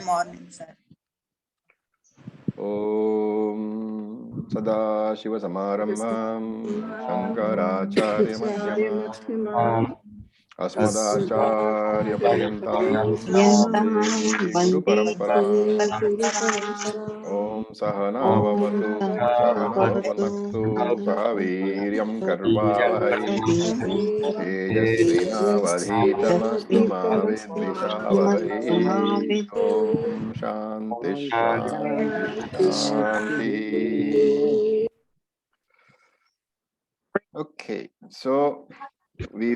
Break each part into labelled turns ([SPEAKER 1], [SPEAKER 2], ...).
[SPEAKER 1] Morning, sir.
[SPEAKER 2] Om Sadashiva Samarambham Shankaracharya Madhyamam Asmadacharya Paryantam Vande Guru Parampara. Om Sahana Vavatu Sahano Vanaktu Sahaviryam Karvavahai Tejasvinavadhitamastu ma Vidvishavahai. Om Shanti Shanti Shanti. Okay, so we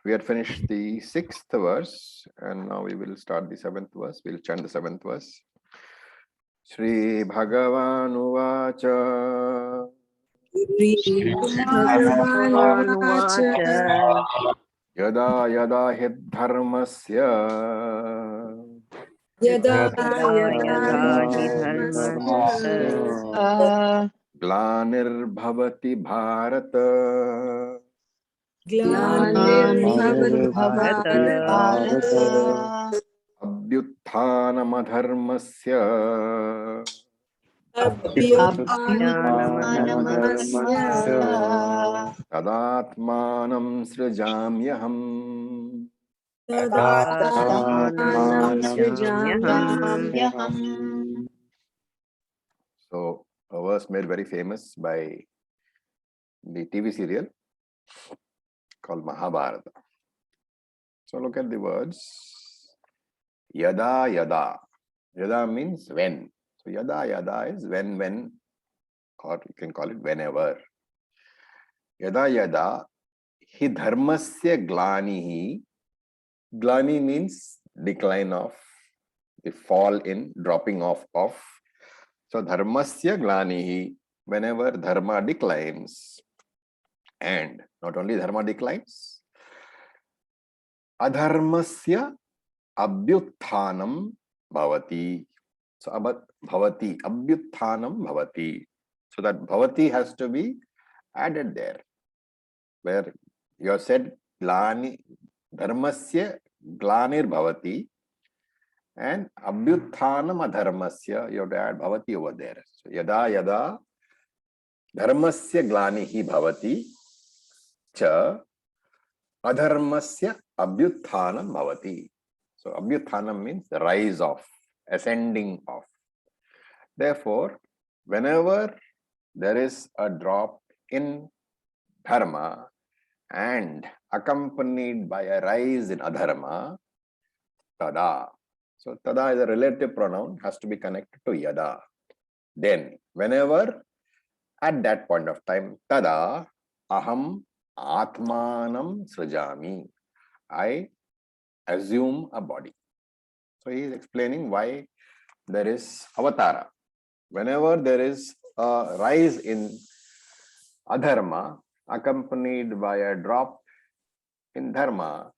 [SPEAKER 2] had finished the 6th verse, and now we will start the 7th verse. We'll chant the 7th verse. Shri Bhagavan Uvacha Yada Yada Hid Dharmasya Glanir Bhavati Bharata Abhyuttanamadharmasya Tadatmanam srijamyaham. So a verse made very famous by the TV serial called Mahabharata. So look at the words. Yada Yada. Yada means when. So Yada Yada is when, or you can call it whenever. Yada Yada hi dharmasya glanihi. Glani means decline of, the fall in, dropping off of. So dharmasya glanihi, whenever dharma declines, and not only dharma declines, adharmasya abhyutthanam bhavati. So bhavati, abhyutthanam bhavati. So that bhavati has to be added there, where you have said glani, dharmasya glanir bhavati, and abhyutthanam adharmasya, you have to add bhavati over there. So yada yada dharmasya glanihi bhavati cha adharmasya abhyutthanam bhavati. So abhyutthanam means the rise of, ascending of. Therefore, whenever there is a drop in dharma and accompanied by a rise in adharma, tada. So tada is a relative pronoun, has to be connected to yada. Then, whenever, at that point of time, tada aham atmanam srijami, I assume a body. So he is explaining why there is avatara. Whenever there is a rise in adharma accompanied by a drop in dharma,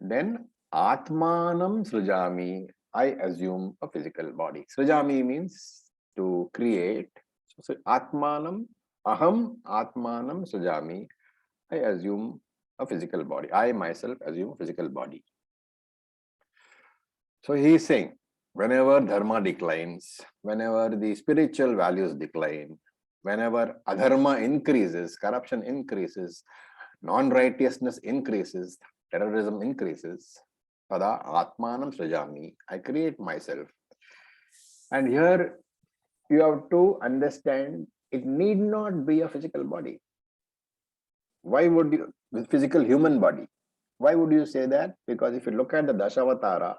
[SPEAKER 2] then atmanam srijami, I assume a physical body. Srijami means to create. So atmanam, aham atmanam srijami, I assume a physical body. I myself assume a physical body. So he is saying, whenever dharma declines, whenever the spiritual values decline, whenever adharma increases, corruption increases, non-righteousness increases, terrorism increases, tada atmanam srijami, I create myself. And here you have to understand, it need not be a physical body. Why would you, physical human body? Why would you say that? Because if you look at the Dashavatara,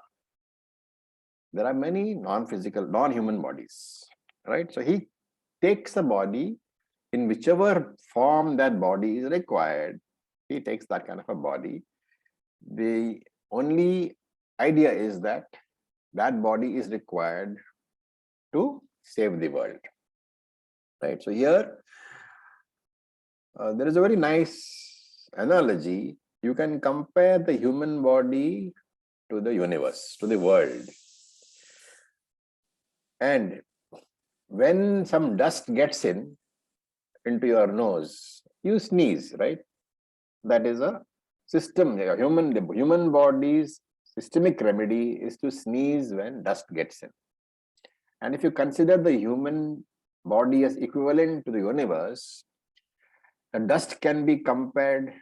[SPEAKER 2] there are many non-physical, non-human bodies, right? So he takes a body in whichever form that body is required. He takes that kind of a body. The only idea is that that body is required to save the world, right? So here, there is a very nice analogy. You can compare the human body to the universe, to the world. And when some dust gets into your nose, you sneeze, right? That is a system. The human body's systemic remedy is to sneeze when dust gets in. And if you consider the human body as equivalent to the universe, the dust can be compared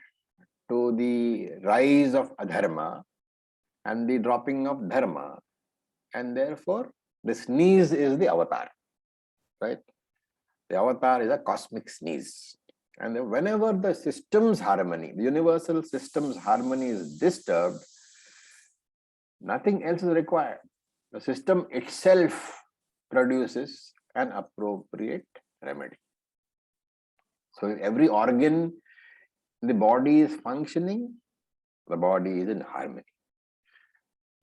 [SPEAKER 2] to the rise of adharma and the dropping of dharma, and therefore the sneeze is the avatar, right? The avatar is a cosmic sneeze. And whenever the system's harmony, the universal system's harmony is disturbed, nothing else is required. The system itself produces an appropriate remedy. So if every organ in the body is functioning, the body is in harmony.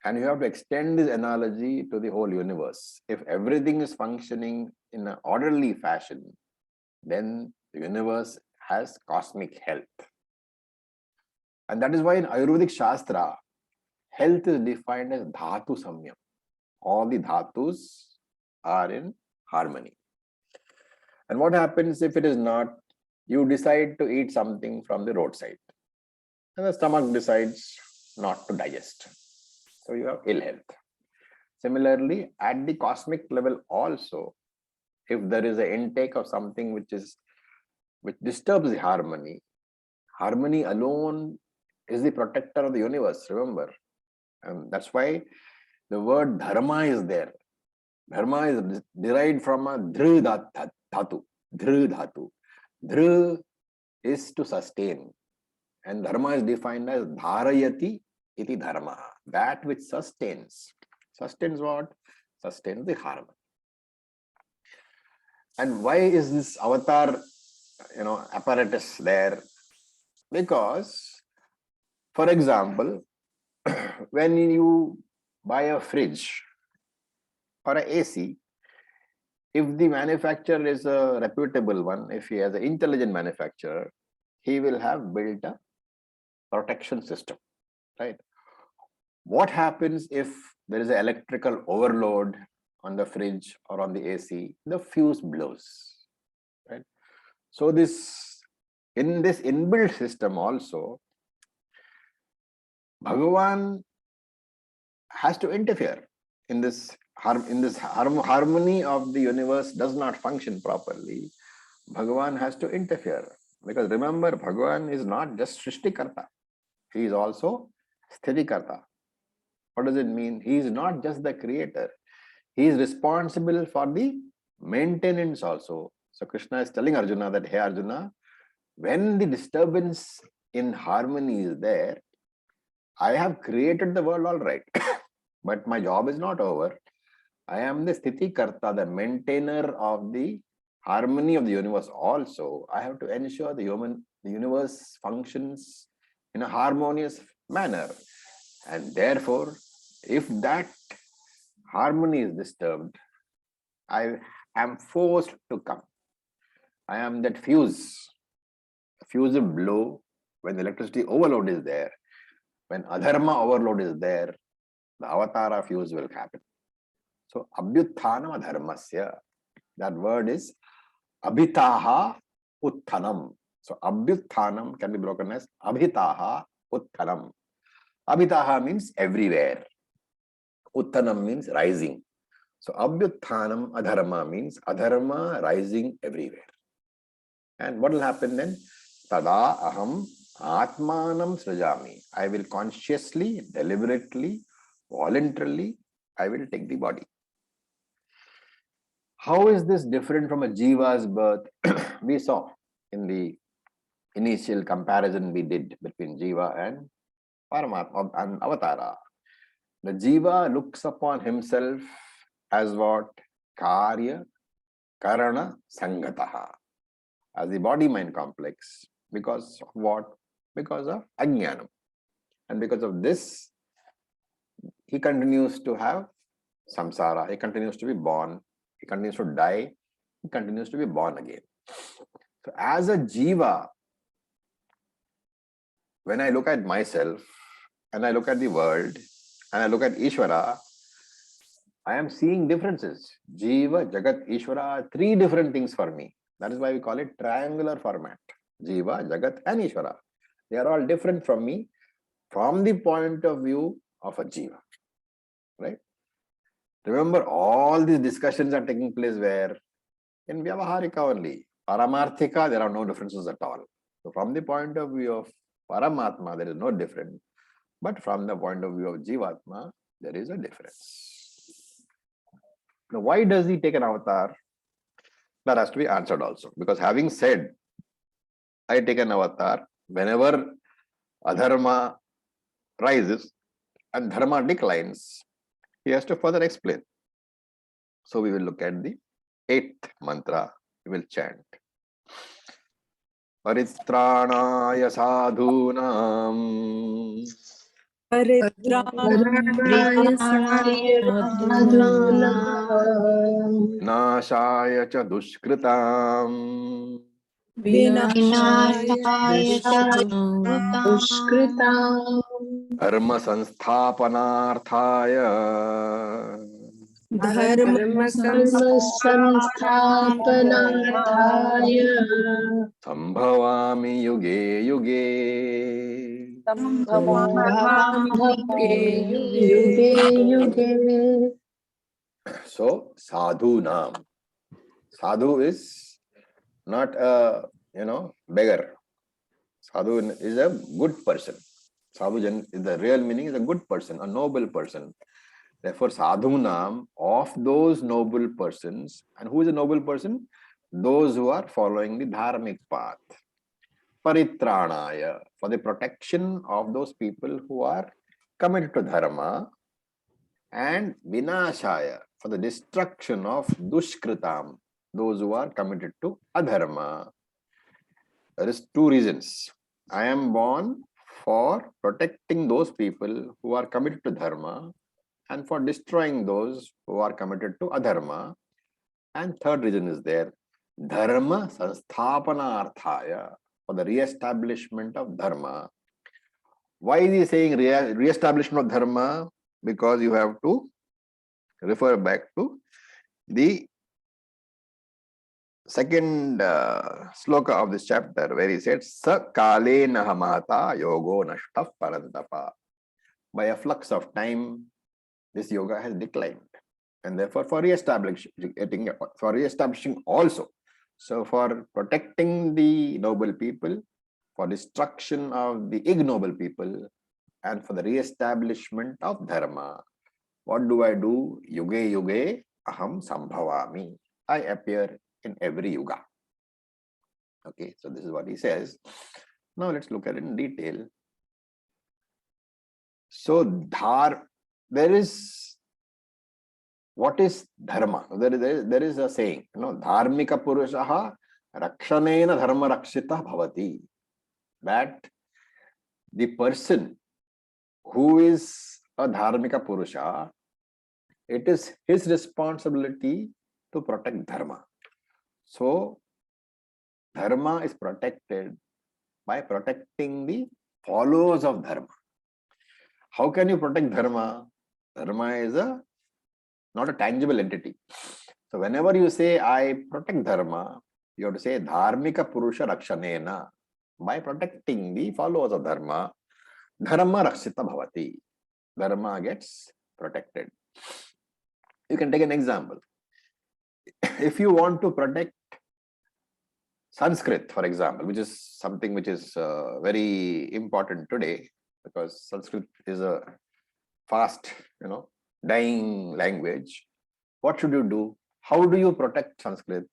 [SPEAKER 2] And you have to extend this analogy to the whole universe. If everything is functioning in an orderly fashion, then the universe has cosmic health. And that is why in Ayurvedic Shastra, health is defined as dhatu samyam. All the dhatus are in harmony. And what happens if it is not? You decide to eat something from the roadside, and the stomach decides not to digest. So you have ill health. Similarly, at the cosmic level also, if there is an intake of something which disturbs the harmony, harmony alone is the protector of the universe, remember. And that's why the word dharma is there. Dharma is derived from a dhru dhatu. Dhru dhatu. Dhru is to sustain. And dharma is defined as dharayati iti dharma. That which sustains. Sustains what? Sustains the harmony. And why is this avatar, apparatus there? Because, for example, when you buy a fridge or an AC, if the manufacturer is a reputable one, if he has an intelligent manufacturer, he will have built a protection system, right? What happens if there is an electrical overload on the fridge or on the AC? The fuse blows, right? So in this inbuilt system also, Bhagavan has to interfere in this harmony of the universe does not function properly. Bhagavan has to interfere, because remember, Bhagavan is not just Srishtikarta, he is also Sthitikarta. What does it mean? He is not just the creator, he is responsible for the maintenance also. So Krishna is telling Arjuna that, hey Arjuna, when the disturbance in harmony is there, I have created the world all right, but my job is not over. I am the Sthiti Karta, the maintainer of the harmony of the universe also. I have to ensure the universe functions in a harmonious manner. And therefore, if that harmony is disturbed, I am forced to come. I am that fuse. The fuse will blow when the electricity overload is there. When adharma overload is there, the avatara fuse will happen. So, abhyutthanam adharmasya, that word is abhitaha utthanam. So, abhyutthanam can be broken as abhitaha utthanam. Abhitaha means everywhere. Utthanam means rising. So, abhyutthanam adharma means adharma rising everywhere. And what will happen then? Tada aham atmanam srajami. I will consciously, deliberately, voluntarily, I will take the body. How is this different from a jiva's birth? We saw in the initial comparison we did between jiva and Paramatma and avatara. The jiva looks upon himself as what? Karya, karana, sangataha. As the body-mind complex. Because of what? Because of ajnanam. And because of this, he continues to have samsara. He continues to be born. He continues to die. He continues to be born again. So as a jiva, when I look at myself and I look at the world and I look at Easwara, I am seeing differences. Jiva, Jagat, Easwara are three different things for me. That is why we call it triangular format. Jiva, Jagat and Easwara. They are all different from me from the point of view of a jiva, right? Remember, all these discussions are taking place where? In Vyavaharika only. Paramarthika, there are no differences at all. So from the point of view of Paramatma, there is no difference. But from the point of view of Jivatma, there is a difference. Now, why does he take an avatar? That has to be answered also. Because having said, I take an avatar, whenever adharma rises and dharma declines, he has to further explain. So we will look at the 8th mantra. We will chant. Paritrāṇāya sadhūnām
[SPEAKER 1] Paritrāṇāya sadhūnām
[SPEAKER 2] Nāṣāya ca duṣkritaṃ
[SPEAKER 1] Vināṣāya duṣkritāṃ
[SPEAKER 2] Dharma sansthapanārthāya
[SPEAKER 1] Dharma sansthapanārthāya
[SPEAKER 2] Sambhavāmi yuge yuge.
[SPEAKER 1] Yuge yuge.
[SPEAKER 2] So, sadhūnām. Sadhu is not a, beggar. Sadhu is a good person. Sadhu is the real meaning is a good person, a noble person. Therefore, sadhunam, of those noble persons. And who is a noble person? Those who are following the dharmic path. Paritranaya, for the protection of those people who are committed to dharma. And vinashaya, for the destruction of dushkritam, those who are committed to adharma. There is 2 reasons. I am born for protecting those people who are committed to dharma and for destroying those who are committed to adharma. And 3rd reason is there, dharma sansthapanārthāya, for the re-establishment of dharma. Why is he saying re-establishment of dharma? Because you have to refer back to the 2nd sloka of this chapter, where he said, Sa kalena hamata yogo nashtaf parantapa. By a flux of time, this yoga has declined. And therefore, for re-establishing also. So, for protecting the noble people, for destruction of the ignoble people, and for the re-establishment of dharma, what do I do? Yuge yuge aham sambhavami. I appear in every yuga. Okay, so this is what he says. Now let's look at it in detail. So there is, what is dharma? There is a saying, dharmika purushaha rakshanena dharma rakshita bhavati. That the person who is a dharmika purusha, it is his responsibility to protect dharma. So, dharma is protected by protecting the followers of dharma. How can you protect dharma? Dharma is not a tangible entity. So, whenever you say, I protect dharma, you have to say, dharmika purusha rakshanena. By protecting the followers of dharma, dharma rakshita bhavati. Dharma gets protected. You can take an example. If you want to protect Sanskrit, for example, which is something which is very important today, because Sanskrit is a fast, dying language. What should you do? How do you protect Sanskrit?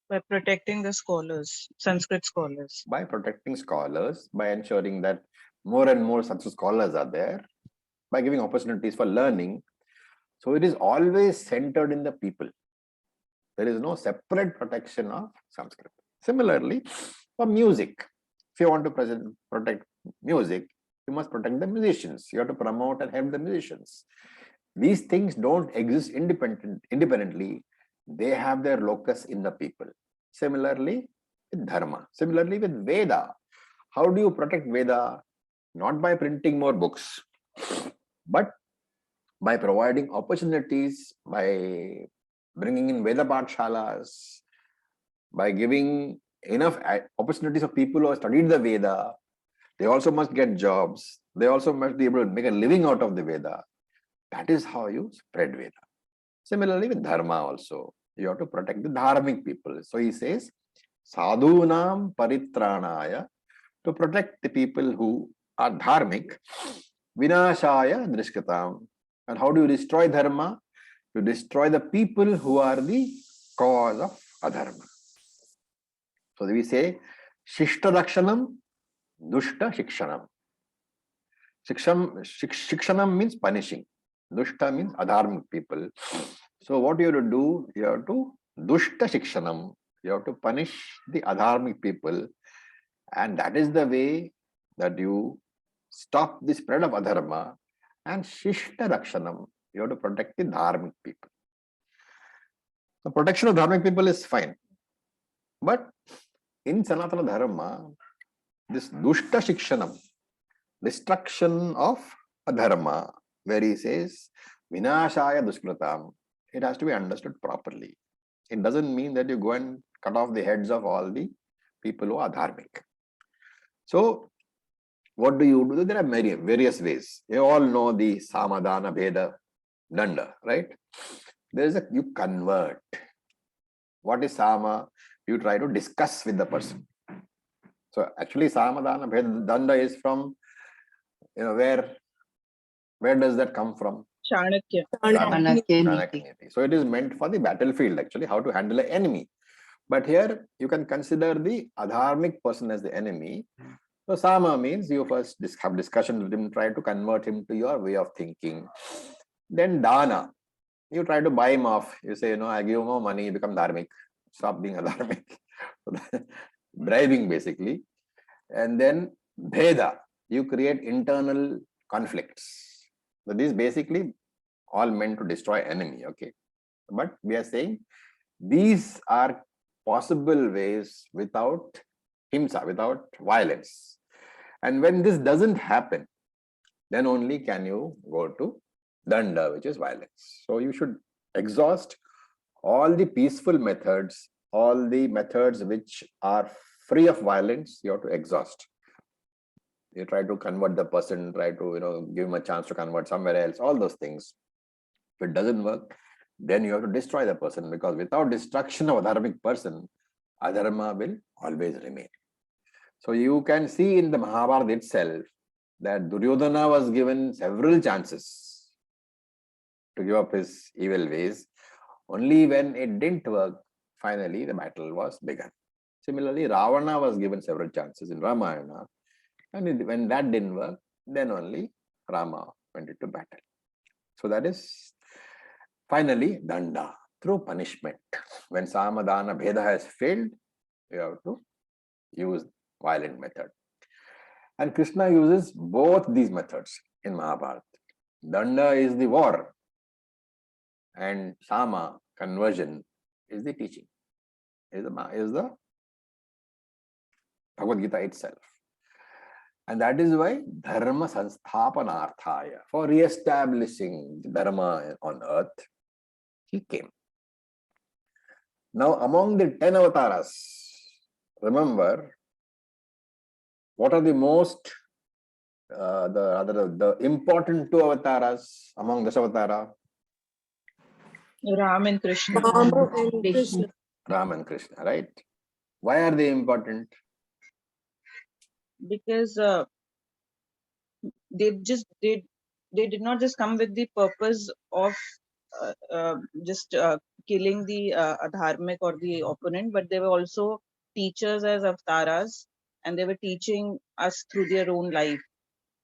[SPEAKER 3] By protecting the scholars, Sanskrit scholars.
[SPEAKER 2] By protecting scholars, by ensuring that more and more Sanskrit scholars are there, by giving opportunities for learning. So it is always centered in the people. There is no separate protection of Sanskrit. Similarly, for music, if you want to protect music, you must protect the musicians. You have to promote and help the musicians. These things don't exist independently. They have their locus in the people. Similarly with dharma. Similarly with Veda. How do you protect Veda? Not by printing more books, but by providing opportunities, by bringing in Veda Pathshalas, by giving enough opportunities of people who have studied the Veda. They also must get jobs. They also must be able to make a living out of the Veda. That is how you spread Veda. Similarly with Dharma also, you have to protect the dharmic people. So he says, Sadhunam paritranaya, to protect the people who are dharmic, vinashaya drishkatam. And how do you destroy dharma? You destroy the people who are the cause of adharma. So we say, Shishta dakshanam, dushta shikshanam. Shikshanam means punishing. Dushta means adharmic people. So what you have to do, you have to dushta shikshanam. You have to punish the adharmic people. And that is the way that you stop the spread of adharma. And shishta rakshanam, you have to protect the dharmic people. The protection of dharmic people is fine. But in Sanatana Dharma, this dushta shikshanam, destruction of adharma, where he says, vinashaya dushkratam, it has to be understood properly. It doesn't mean that you go and cut off the heads of all the people who are dharmic. So, what do you do? There are various ways. You all know the samadana, bheda, danda, right? There is you convert. What is sama? You try to discuss with the person. So actually samadana, bheda, danda is from, where does that come from?
[SPEAKER 3] Chanakya.
[SPEAKER 1] Chanakya.
[SPEAKER 2] So it is meant for the battlefield, actually, how to handle an enemy. But here you can consider the adharmic person as the enemy. So sama means you first have discussion with him, try to convert him to your way of thinking. Then dana, you try to buy him off. You say, I give you more money, you become dharmic. Stop being adharmic. Bribing basically. And then bheda, you create internal conflicts. So these basically all meant to destroy enemy, okay? But we are saying these are possible ways without himsa, without violence. And when this doesn't happen, then only can you go to danda, which is violence. So you should exhaust all the peaceful methods, all the methods which are free of violence, you have to exhaust. You try to convert the person, try to, give him a chance to convert somewhere else, all those things. If it doesn't work, then you have to destroy the person, because without destruction of a dharmic person, adharma will always remain. So you can see in the Mahabharata itself that Duryodhana was given several chances to give up his evil ways. Only when it didn't work, finally the battle was begun. Similarly, Ravana was given several chances in Ramayana. And when that didn't work, then only Rama went into battle. So that is finally danda, through punishment. When samadana bheda has failed, you have to use violent method. And Krishna uses both these methods in Mahabharata. Danda is the war, and sama, conversion, is the teaching, is the Bhagavad Geeta itself. And that is why dharma sansthapanarthaya, for re-establishing dharma on earth, he came. Now, among the 10 avatars, remember, what are the most, the important 2 avatars among Dasavatara?
[SPEAKER 3] Ram and Krishna.
[SPEAKER 1] Rama and Krishna.
[SPEAKER 2] Ram and Krishna, right? Why are they important?
[SPEAKER 3] Because they did not just come with the purpose of just killing the adharmic or the opponent, but they were also teachers as avatars, and they were teaching us through their own life.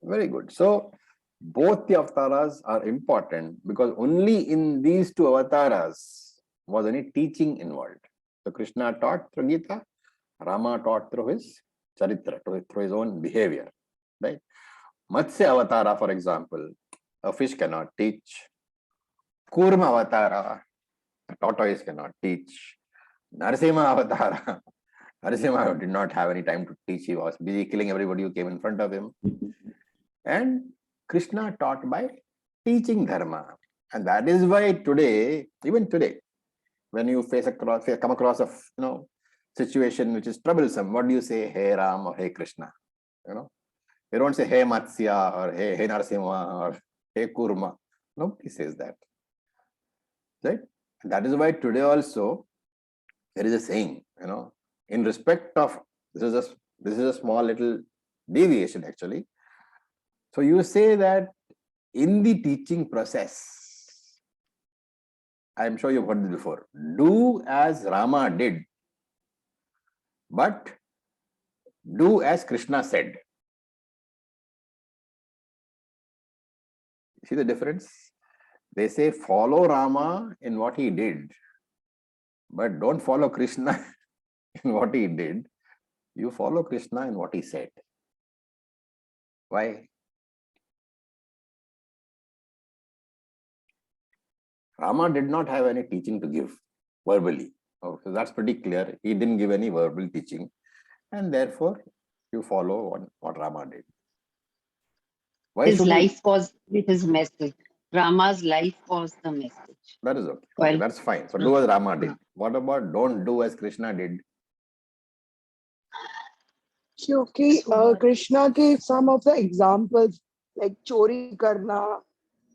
[SPEAKER 2] Very good. So both the avatars are important, because only in these 2 avatars was any teaching involved. So Krishna taught through Gita, Rama taught through his charitra, through his own behavior, right? Matsya avatara, for example, a fish cannot teach. Kurma avatara, a tortoise cannot teach. Narasimha avatara, Narasimha did not have any time to teach. He was busy killing everybody who came in front of him. And Krishna taught by teaching dharma. And that is why today, even today, when you come across a situation which is troublesome, what do you say? Hey Ram or Hey Krishna? They don't say Hey Matsya or Hey Narasimha or Hey Kurma. Nobody says that. Right? And that is why today also there is a saying, in respect of this is a small little deviation actually. So you say that in the teaching process, I am sure you've heard this before, do as Rama did, but do as Krishna said. See the difference? They say follow Rama in what he did, but don't follow Krishna in what he did. You follow Krishna in what he said. Why? Rama did not have any teaching to give verbally. So that's pretty clear. He didn't give any verbal teaching, and therefore you follow what Rama did. Why
[SPEAKER 1] His
[SPEAKER 2] should
[SPEAKER 1] life was with his message. Rama's life was the message.
[SPEAKER 2] That is okay.
[SPEAKER 1] Well,
[SPEAKER 2] That's fine. So do as Rama did. What about don't do as Krishna did?
[SPEAKER 4] क्योंकि कृष्णा के some of the examples like चोरी करना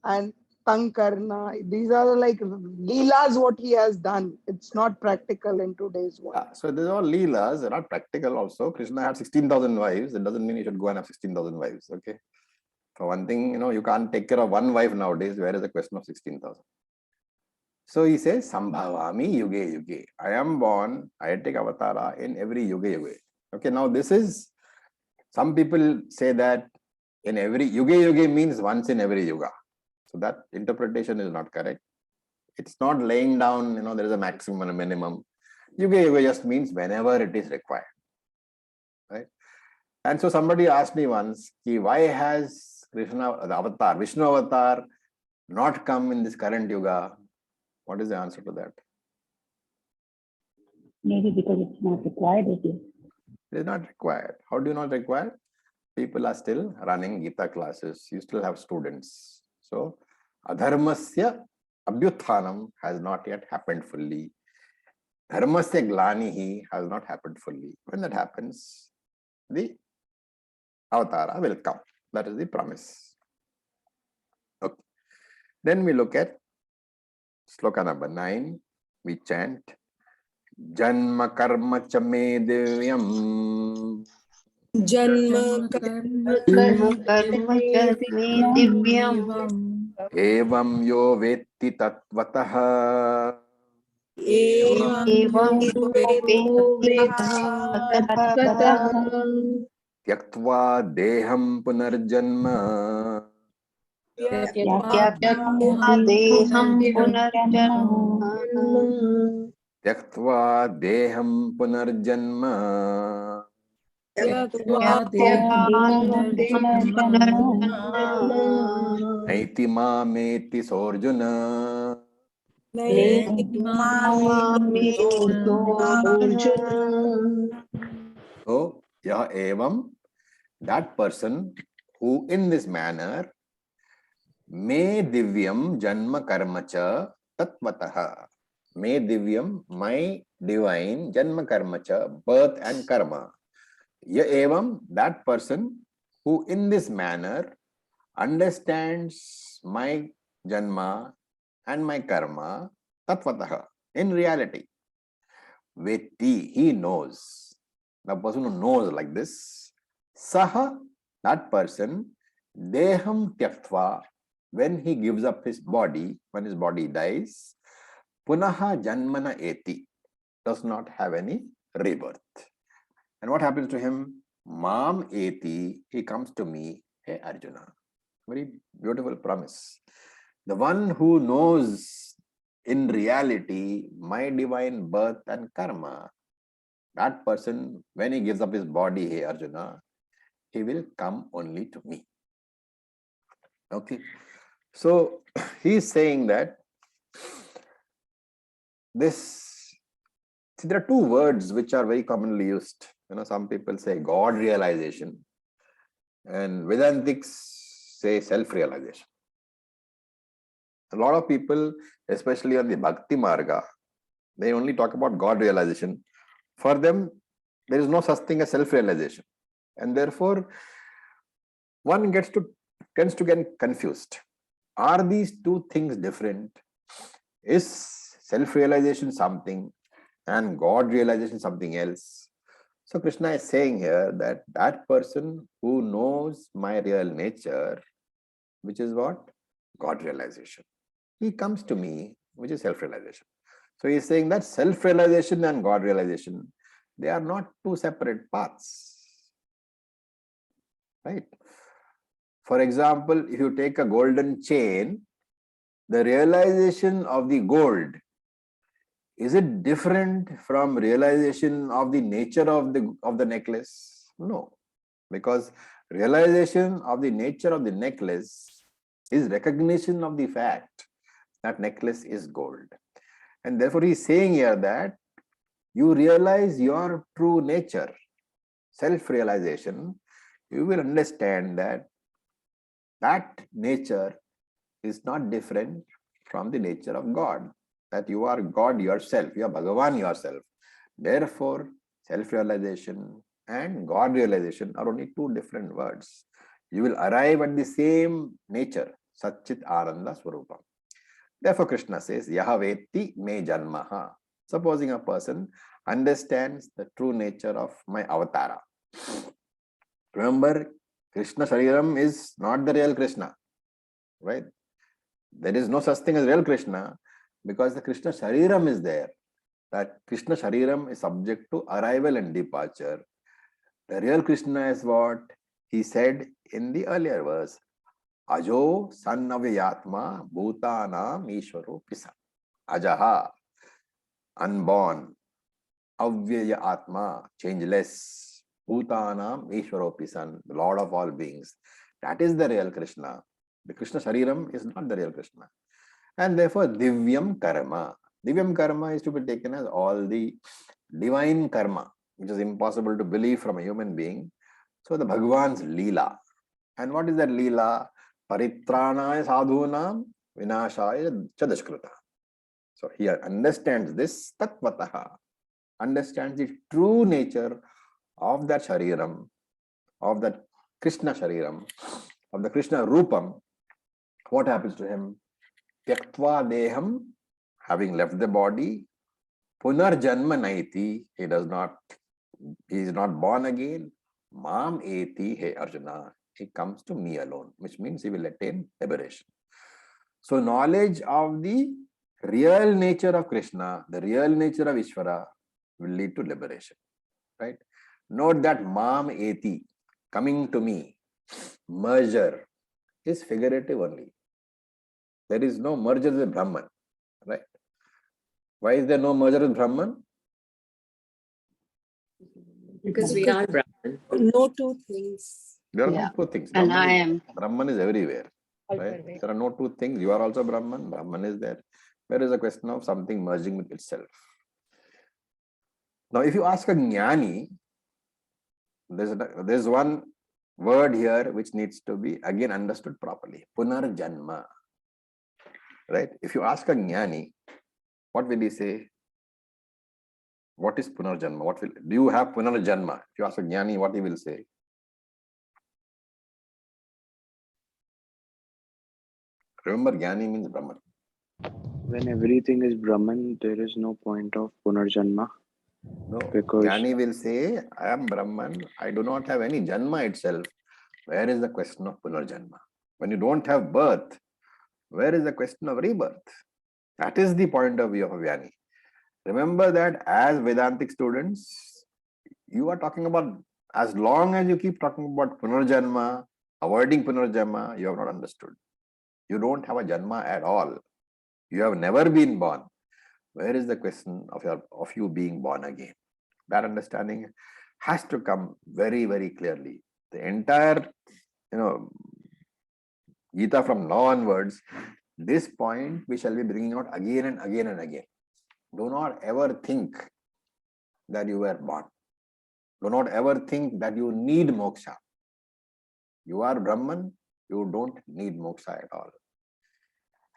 [SPEAKER 4] and तंग करना, these are like leelas what he has done. It's not practical in today's world.
[SPEAKER 2] So these are all leelas. They're not practical also. Krishna had 16,000 wives. It doesn't mean you should go and have 16,000 wives. Okay. For one thing, you can't take care of one wife nowadays. Where is the question of 16,000? So he says, Sambhavami yuge yuge. I am born, I take avatara in every yuge yuge. Okay, now this is, some people say that in every yuge yuge means once in every yuga. So that interpretation is not correct. It's not laying down, there is a maximum and a minimum. Yuga yuga just means whenever it is required. Right? And so somebody asked me once, why has Krishna, the avatar, Vishnu avatar, not come in this current yuga? What is the answer to that?
[SPEAKER 5] Maybe because it's not required of you.
[SPEAKER 2] It is not required. How do you not require? People are still running Gita classes. You still have students. So, adharmasya abhyuthanam has not yet happened fully. Dharmasya glanihi has not happened fully. When that happens, the avatara will come. That is the promise. Okay. Then we look at sloka number 9. We chant Janma karma cha me divyam.
[SPEAKER 6] Janma
[SPEAKER 1] karma cha me divyam.
[SPEAKER 2] Evam yo vetti tatvatah.
[SPEAKER 1] Evam vetti tatvatah.
[SPEAKER 2] Tyaktva deham punarjanma.
[SPEAKER 1] Tyaktva deham punarjanma.
[SPEAKER 2] Tyaktva deham punarjanma.
[SPEAKER 1] Tyaktva deham punarjanma.
[SPEAKER 2] Naiti mameti sorjuna. So, yah evam, that person who in this manner me divyam janma karmacha tatvatah. Me divyam, my divine janma karmacha, birth and karma. Ya evam, that person who in this manner understands my janma and my karma tatvatah, in reality. Vetti, he knows. The person who knows like this, saha, that person, deham tyaktva, when he gives up his body, when his body dies, punaha janmana eti, does not have any rebirth. And what happens to him? Mam eti, he comes to me, hey Arjuna. Very beautiful promise. The one who knows in reality my divine birth and karma, that person, when he gives up his body, hey Arjuna, he will come only to me. Okay. So he's saying that this, see, there are two words which are very commonly used. Some people say God realization, and Vedantics say self-realization. A lot of people, especially on the Bhakti Marga, they only talk about God realization. For them, there is no such thing as self-realization. And therefore, one tends to get confused. Are these two things different? Is self-realization something and God realization something else? So Krishna is saying here that that person who knows my real nature, which is what? God realization. He comes to me, which is self-realization. So he is saying that self-realization and God realization, they are not two separate paths. Right? For example, if you take a golden chain, the realization of the gold, is it different from realization of the nature of the necklace? No, because realization of the nature of the necklace is recognition of the fact that necklace is gold. And therefore he is saying here that you realize your true nature, self-realization, you will understand that that nature is not different from the nature of God, that you are God yourself, you are Bhagavan yourself. Therefore, self-realization and God realization are only two different words. You will arrive at the same nature, Satchit Ananda Swarupam. Therefore, Krishna says, Yahaveti me janmaha. Supposing a person understands the true nature of my avatara. Remember, Krishna Shariram is not the real Krishna, right? There is no such thing as real Krishna because the Krishna Shariram is there. That Krishna Shariram is subject to arrival and departure. The real Krishna is what he said in the earlier verse. Ajo sannavyatma bhutanam ishvaro pisa. Ajaha, unborn. Avyaya atma, changeless. Bhutanam ishvaro pisan, the Lord of all beings. That is the real Krishna. The Krishna Shariram is not the real Krishna. And therefore, Divyam Karma. Divyam Karma is to be taken as all the divine karma, which is impossible to believe from a human being. So the Bhagavan's Leela. And what is that Leela? Paritranaya sadhunam vinashaya chadashkrita. So he understands this tatvataha, understands the true nature of that Shariram, of that Krishna Shariram, of the Krishna Rupam. What happens to him? Tyaktva deham, having left the body, punarjanma naiti, he is not born again. Mam eti he Arjuna, he comes to me alone, which means he will attain liberation. So knowledge of the real nature of Krishna, the real nature of Ishvara will lead to liberation. Right? Note that Mam eti, coming to me, merger, is figurative only. There is no merger with Brahman, right? Why is there no merger with Brahman?
[SPEAKER 6] Because we are Brahman. No two things.
[SPEAKER 2] There are
[SPEAKER 1] Yeah.
[SPEAKER 2] no two things.
[SPEAKER 1] And I am.
[SPEAKER 2] Brahman is everywhere. Right? There are no two things. You are also Brahman. Brahman is there. There is a question of something merging with itself. Now, if you ask a Jnani, there's one word here which needs to be again understood properly. Punarjanma. Right? If you ask a Jnani, what will he say? What is Punarjanma? Do you have Punarjanma? If you ask a Jnani, what he will say? Remember, Jnani means Brahman.
[SPEAKER 7] When everything is Brahman, there is no point of Punarjanma.
[SPEAKER 2] No,
[SPEAKER 7] because
[SPEAKER 2] Jnani will say, I am Brahman, I do not have any Janma itself. Where is the question of Punarjanma? When you don't have birth, where is the question of rebirth? That is the point of view of a Jnani. Remember that as Vedantic students, you are talking about, as long as you keep talking about Punarjanma, avoiding Punarjanma, you have not understood. You don't have a Janma at all. You have never been born. Where is the question of you being born again? That understanding has to come very, very clearly. The entire, Gita from now onwards, this point we shall be bringing out again and again and again. Do not ever think that you were born. Do not ever think that you need moksha. You are Brahman, you don't need moksha at all.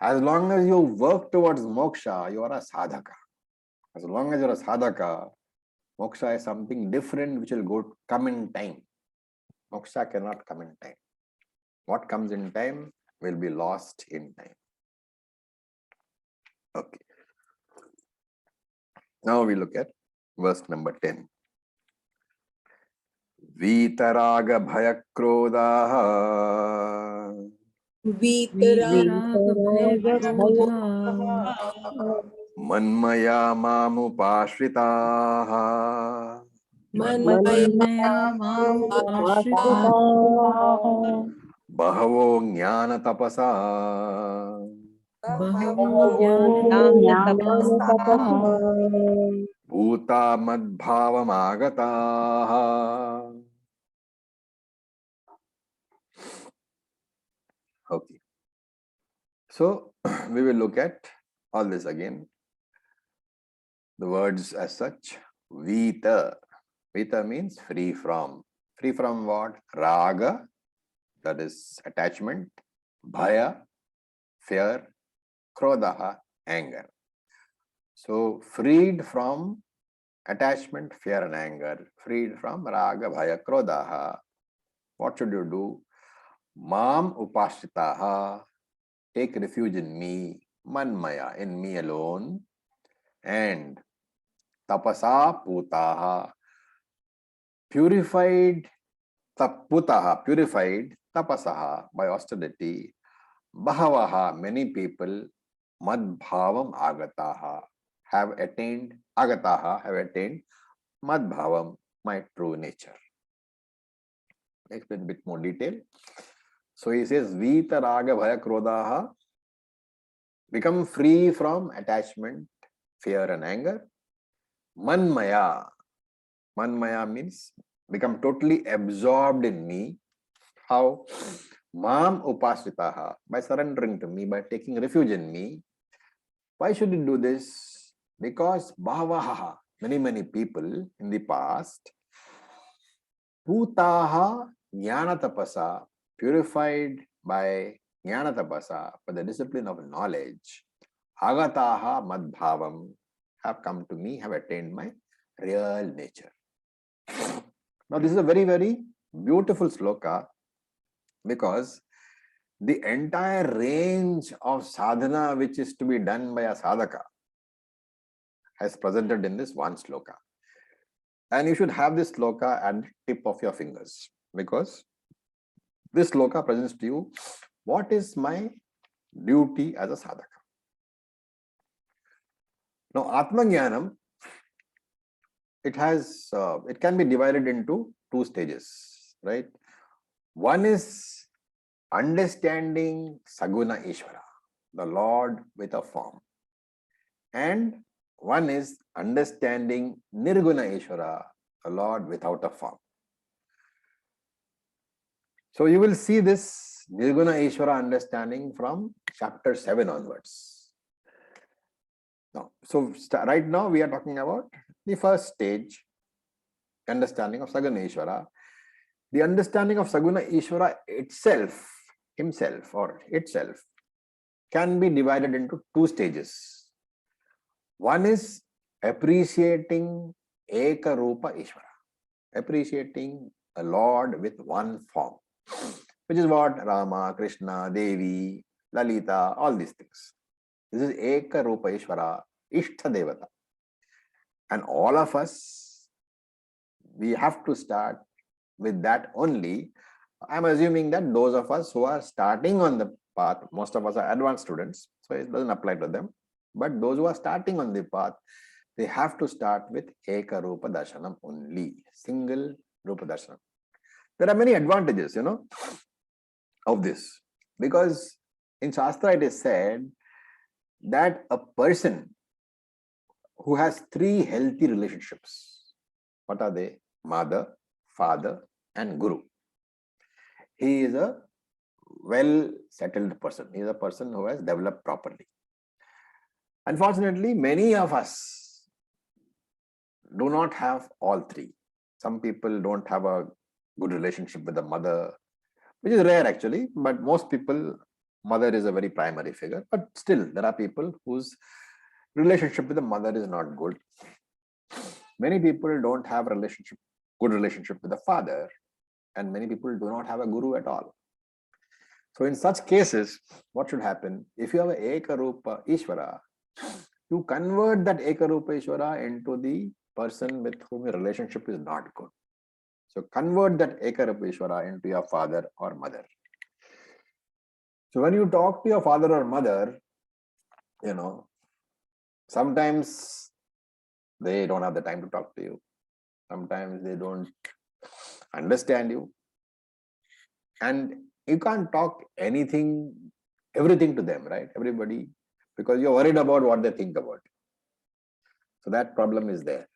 [SPEAKER 2] As long as you work towards moksha, you are a sadhaka. As long as you are a sadhaka, moksha is something different which will come in time. Moksha cannot come in time. What comes in time will be lost in time. Okay. Now we look at verse number 10. Vitaraga bhaya krodha manmaya mamupashritaha bahavo jnana tapasa bhuta madbhavam agataha. Okay. So we will look at all this again. The words as such. Vita. Vita means free from. Free from what? Raga, that is attachment. Bhaya, fear. Krodha, anger. So freed from attachment, fear and anger. Freed from raga, bhaya, krodha. What should you do? Mam upashritaha. Take refuge in me. Manmaya, in me alone. And tapasa putaha. Purified, putaha, purified, tapasaha, by austerity. Bahavaha, many people. Madbhavam agataha, have attained, agataha, have attained madbhavam, my true nature. Explain a bit more detail. So he says, Vita raga bhaya krodhaha, become free from attachment, fear and anger. Manmaya, manmaya means become totally absorbed in me. How? Mam upasritaha, by surrendering to me, by taking refuge in me. Why should you do this? Because bhavaha, many people in the past, putaha jnana tapasa, purified by jnana tapasa, by the discipline of knowledge, agataha madbhavam, have come to me, have attained my real nature. Now this is a very beautiful sloka, because the entire range of sadhana which is to be done by a sadhaka has presented in this one sloka. And you should have this sloka at the tip of your fingers, because this sloka presents to you what is my duty as a sadhaka. Now, Atmajnanam, it can be divided into two stages, right? One is understanding Saguna Ishvara, the Lord with a form. And one is understanding Nirguna Ishvara, the Lord without a form. So you will see this Nirguna Ishvara understanding from chapter 7 onwards. Now, so right now we are talking about the first stage, understanding of Saguna Ishvara. The understanding of Saguna Ishvara itself, himself or itself, can be divided into two stages. One is appreciating Eka Rupa Ishvara, appreciating a Lord with one form, which is what Rama, Krishna, Devi, Lalita, all these things. This is Eka Rupa Ishvara, Ishtha Devata. And all of us, we have to start with that only. I'm assuming that those of us who are starting on the path, most of us are advanced students, so it doesn't apply to them. But those who are starting on the path, they have to start with Eka Rupa Darshanam only, single Rupa Darshanam. There are many advantages, of this, because in Shastra it is said that a person who has three healthy relationships, what are they? Mother, father, and guru. He is a well-settled person. He is a person who has developed properly. Unfortunately, many of us do not have all three. Some people don't have a good relationship with the mother, which is rare actually, but most people, mother is a very primary figure. But still, there are people whose relationship with the mother is not good. Many people don't have good relationship with the father, and many people do not have a guru at all. So in such cases, what should happen? If you have an Ekarupa Ishvara, you convert that Ekarupa Ishvara into the person with whom your relationship is not good. So convert that Ekarupa Ishvara into your father or mother. So when you talk to your father or mother, sometimes they don't have the time to talk to you. Sometimes they don't understand you. And you can't talk everything to them, right? Everybody, because you're worried about what they think about you. So that problem is there.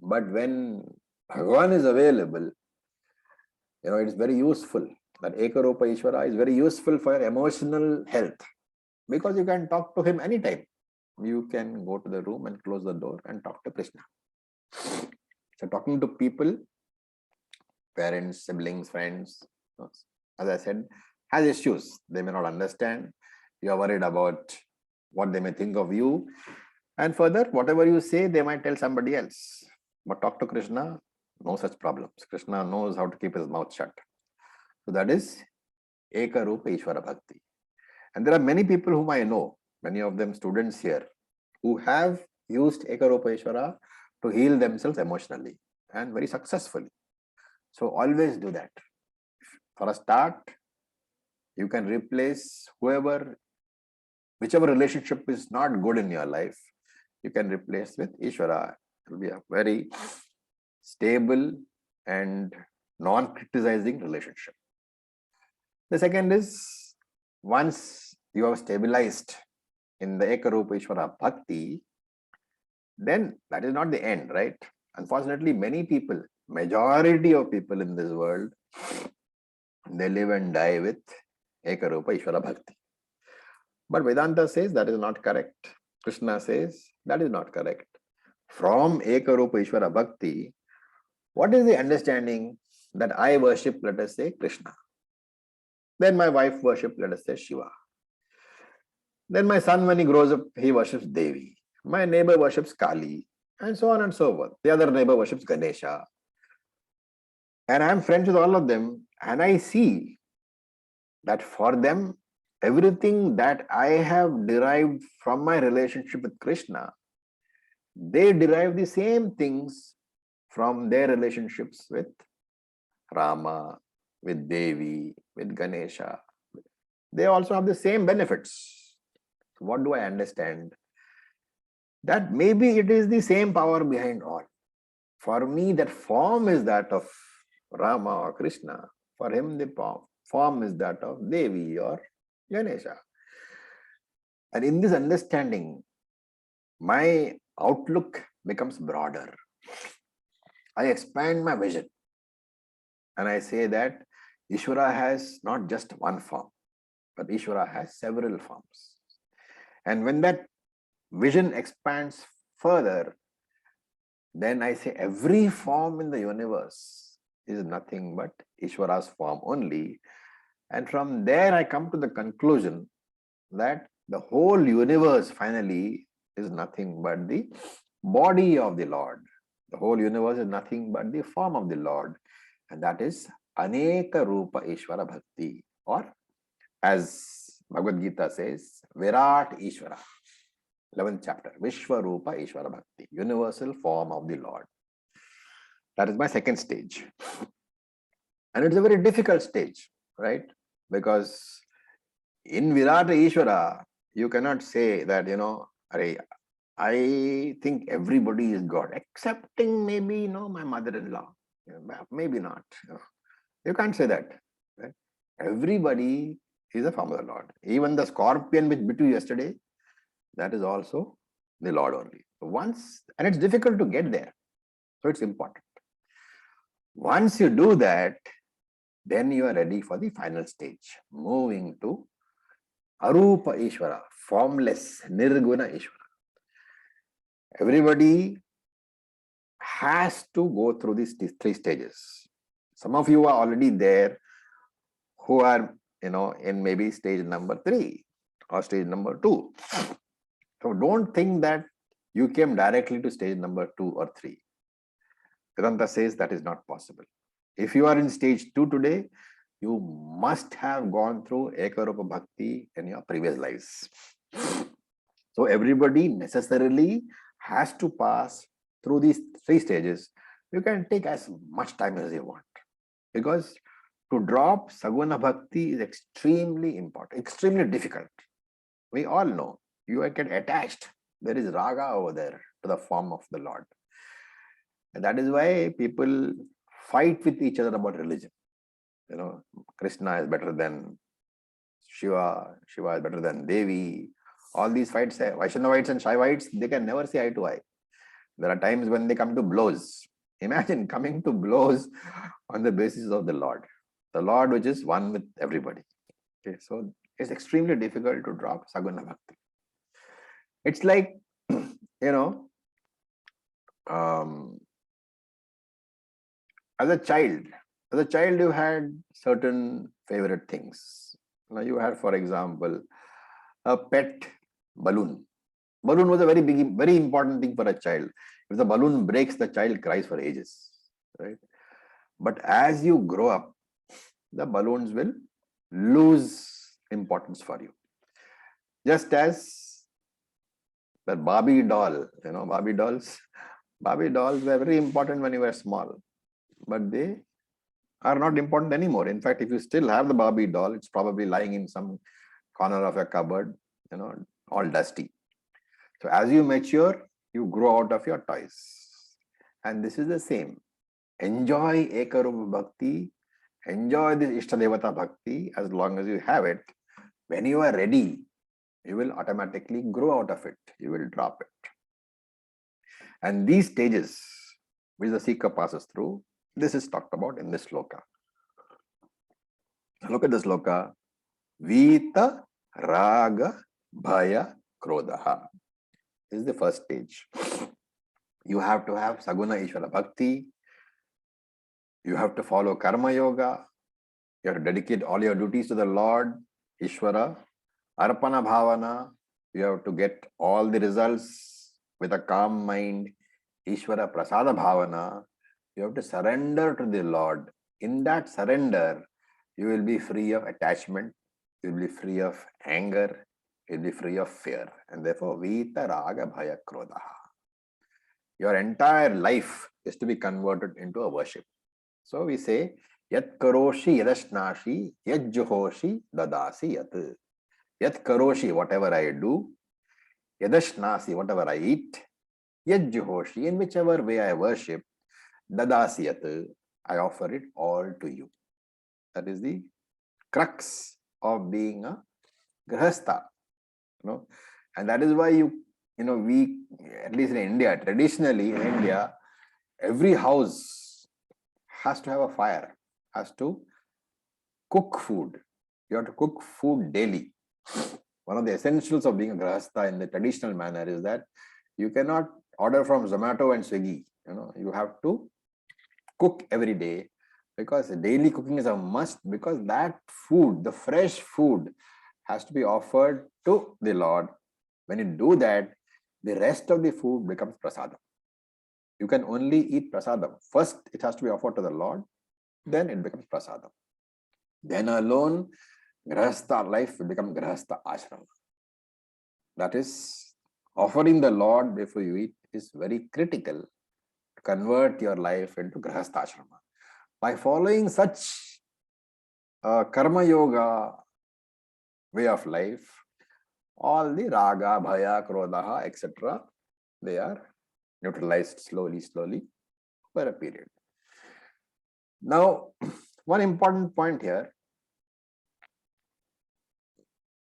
[SPEAKER 2] But when Bhagavan is available, it's very useful. That Ekarupa Ishvara is very useful for your emotional health, because you can talk to him anytime. You can go to the room and close the door and talk to Krishna. So talking to people, parents, siblings, friends, as I said, has issues. They may not understand. You are worried about what they may think of you. And further, whatever you say, they might tell somebody else. But talk to Krishna, no such problems. Krishna knows how to keep his mouth shut. So that is Ekarupa Ishvara Bhakti. And there are many people whom I know, many of them students here, who have used Ekarupa Ishvara to heal themselves emotionally and very successfully. So always do that. For a start, you can replace whichever relationship is not good in your life, you can replace with Ishvara. It will be a very stable and non-criticizing relationship. The second is, once you have stabilized in the Ekarupa Ishvara Bhakti, then that is not the end, right? Unfortunately, many people, majority of people in this world, they live and die with Ekarupa Ishvara Bhakti. But Vedanta says that is not correct. Krishna says that is not correct. From Ekarupa Ishvara Bhakti, what is the understanding that I worship, let us say, Krishna? Then my wife worship, let us say, Shiva. Then my son, when he grows up, he worships Devi. My neighbor worships Kali, and so on and so forth. The other neighbor worships Ganesha. And I am friends with all of them, and I see that for them, everything that I have derived from my relationship with Krishna, they derive the same things from their relationships with Rama, with Devi, with Ganesha. They also have the same benefits. So what do I understand? That maybe it is the same power behind all. For me, that form is that of Rama or Krishna. For him, the form is that of Devi or Ganesha. And in this understanding, my outlook becomes broader. I expand my vision. And I say that Ishvara has not just one form, but Ishvara has several forms. And when that vision expands further, then I say every form in the universe is nothing but Ishvara's form only. And from there I come to the conclusion that the whole universe finally is nothing but the body of the Lord. The whole universe is nothing but the form of the Lord. And that is Aneka Rupa Ishvara Bhakti, or as Bhagavad Geeta says, Virat Ishvara. 11th chapter, Vishwarupa Ishvara Bhakti, universal form of the Lord. That is my second stage. And it's a very difficult stage, right? Because in Virata Ishvara, you cannot say that, I think everybody is God, excepting maybe, my mother-in-law. Maybe not. You can't say that. Right? Everybody is a form of the Lord. Even the scorpion which bit you yesterday, that is also the Lord only. And it's difficult to get there. So it's important. Once you do that, then you are ready for the final stage, moving to Arupa Ishvara, formless, Nirguna Ishvara. Everybody has to go through these three stages. Some of you are already there who are, in maybe stage number 3 or stage number 2. So don't think that you came directly to stage number 2 or 3. Vedanta says that is not possible. If you are in stage 2 today, you must have gone through Ekarupa Bhakti in your previous lives. So everybody necessarily has to pass through these 3 stages. You can take as much time as you want, because to drop Saguna Bhakti is extremely important, extremely difficult. We all know you get attached. There is raga over there to the form of the Lord. And that is why people fight with each other about religion. You know, Krishna is better than Shiva, Shiva is better than Devi. All these fights, Vaishnavites and Shaivites, they can never see eye to eye. There are times when they come to blows. Imagine coming to blows on the basis of the Lord which is one with everybody. Okay, so it's extremely difficult to drop Saguna Bhakti. It's like, you know, as a child you had certain favorite things. Now you had, for example, a pet balloon. Balloon was a very important thing for a child. If the balloon breaks, the child cries for ages, right? But as you grow up, the balloons will lose importance for you. Just as the Barbie doll, you know, Barbie dolls were very important when you were small, but they are not important anymore. In fact, if you still have the Barbie doll, it's probably lying in some corner of a cupboard, you know, all dusty. So as you mature, you grow out of your toys. And this is the same. Enjoy Ekarupa Bhakti, enjoy this Ishtadevata Bhakti as long as you have it. When you are ready, you will automatically grow out of it. You will drop it. And these stages which the seeker passes through, this is talked about in this sloka. Look at this sloka. Vita Raga Bhaya Krodha. This is the first stage. You have to have Saguna Ishvara Bhakti. You have to follow Karma Yoga. You have to dedicate all your duties to the Lord, Ishvara. Arpana Bhavana. You have to get all the results with a calm mind. Ishvara Prasada Bhavana. You have to surrender to the Lord. In that surrender, you will be free of attachment. You will be free of anger. You will be free of fear. And therefore, Vita Raga Bhaya Krodha. Your entire life is to be converted into a worship. So we say, Yat Karoshi Yadashnashi Yat Juhoshi Dadasi Yat. Yat Karoshi, whatever I do. Yadashnasi, whatever I eat. Yat Juhoshi, in whichever way I worship. Dadasi Yat, I offer it all to you. That is the crux of being a grihastha. You know, and that is why we, at least in India, traditionally in India, every house has to have a fire, has to cook food. You have to cook food daily. One of the essentials of being a grihastha in the traditional manner is that you cannot order from Zomato and Swiggy. You know, you have to cook every day, because daily cooking is a must, because that food, the fresh food, has to be offered to the Lord. When you do that, the rest of the food becomes prasadam. You can only eat prasadam. First, it has to be offered to the Lord, then it becomes prasadam. Then alone, grihastha life will become grihastha ashrama. That is, offering the Lord before you eat is very critical to convert your life into grihastha ashrama. By following such karma yoga way of life, all the raga, bhaya, krodha, etc., they are neutralized slowly over a period. Now, one important point here,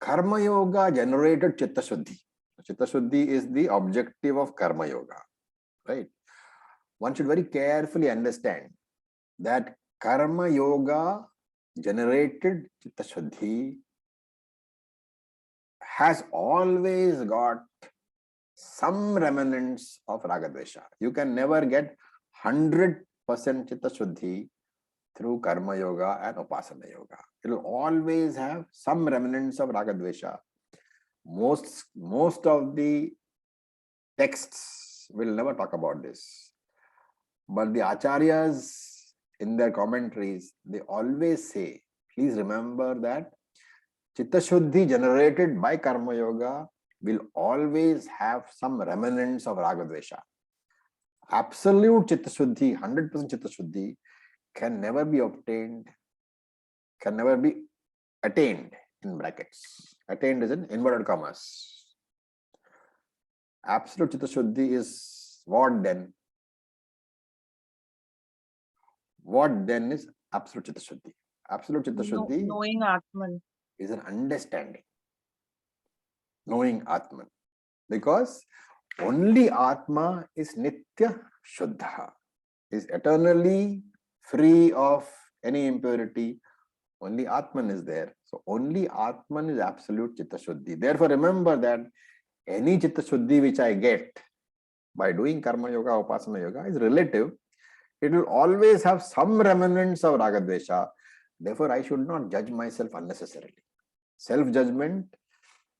[SPEAKER 2] karma yoga generated chitta shuddhi. Chitta shuddhi is the objective of karma yoga, right? One should very carefully understand that karma yoga generated chitta shuddhi has always got some remnants of ragadvesha. You can never get 100% chitta shuddhi through karma yoga and upasana yoga. It will always have some remnants of ragadvesha. Most of the texts will never talk about this, but the acharyas in their commentaries, they always say please remember that Chitta Shuddhi generated by Karma Yoga will always have some remnants of Raga Dvesha. Absolute Chitta Shuddhi, 100% Chitta Shuddhi can never be obtained, can never be attained in brackets. Attained is in inverted commas. Absolute Chitta Shuddhi is what then? What then is absolute Chitta Shuddhi? Absolute Chitta Shuddhi
[SPEAKER 3] Knowing Atman.
[SPEAKER 2] is an understanding. Knowing Atman. Because only Atma is Nitya Shuddha, is eternally free of any impurity. Only Atman is there. So only Atman is absolute Chitta Shuddhi. Therefore, remember that any Chitta Shuddhi which I get by doing Karma Yoga, Upasana Yoga is relative. It will always have some remnants of Raga Dvesha. Therefore, I should not judge myself unnecessarily. Self-judgment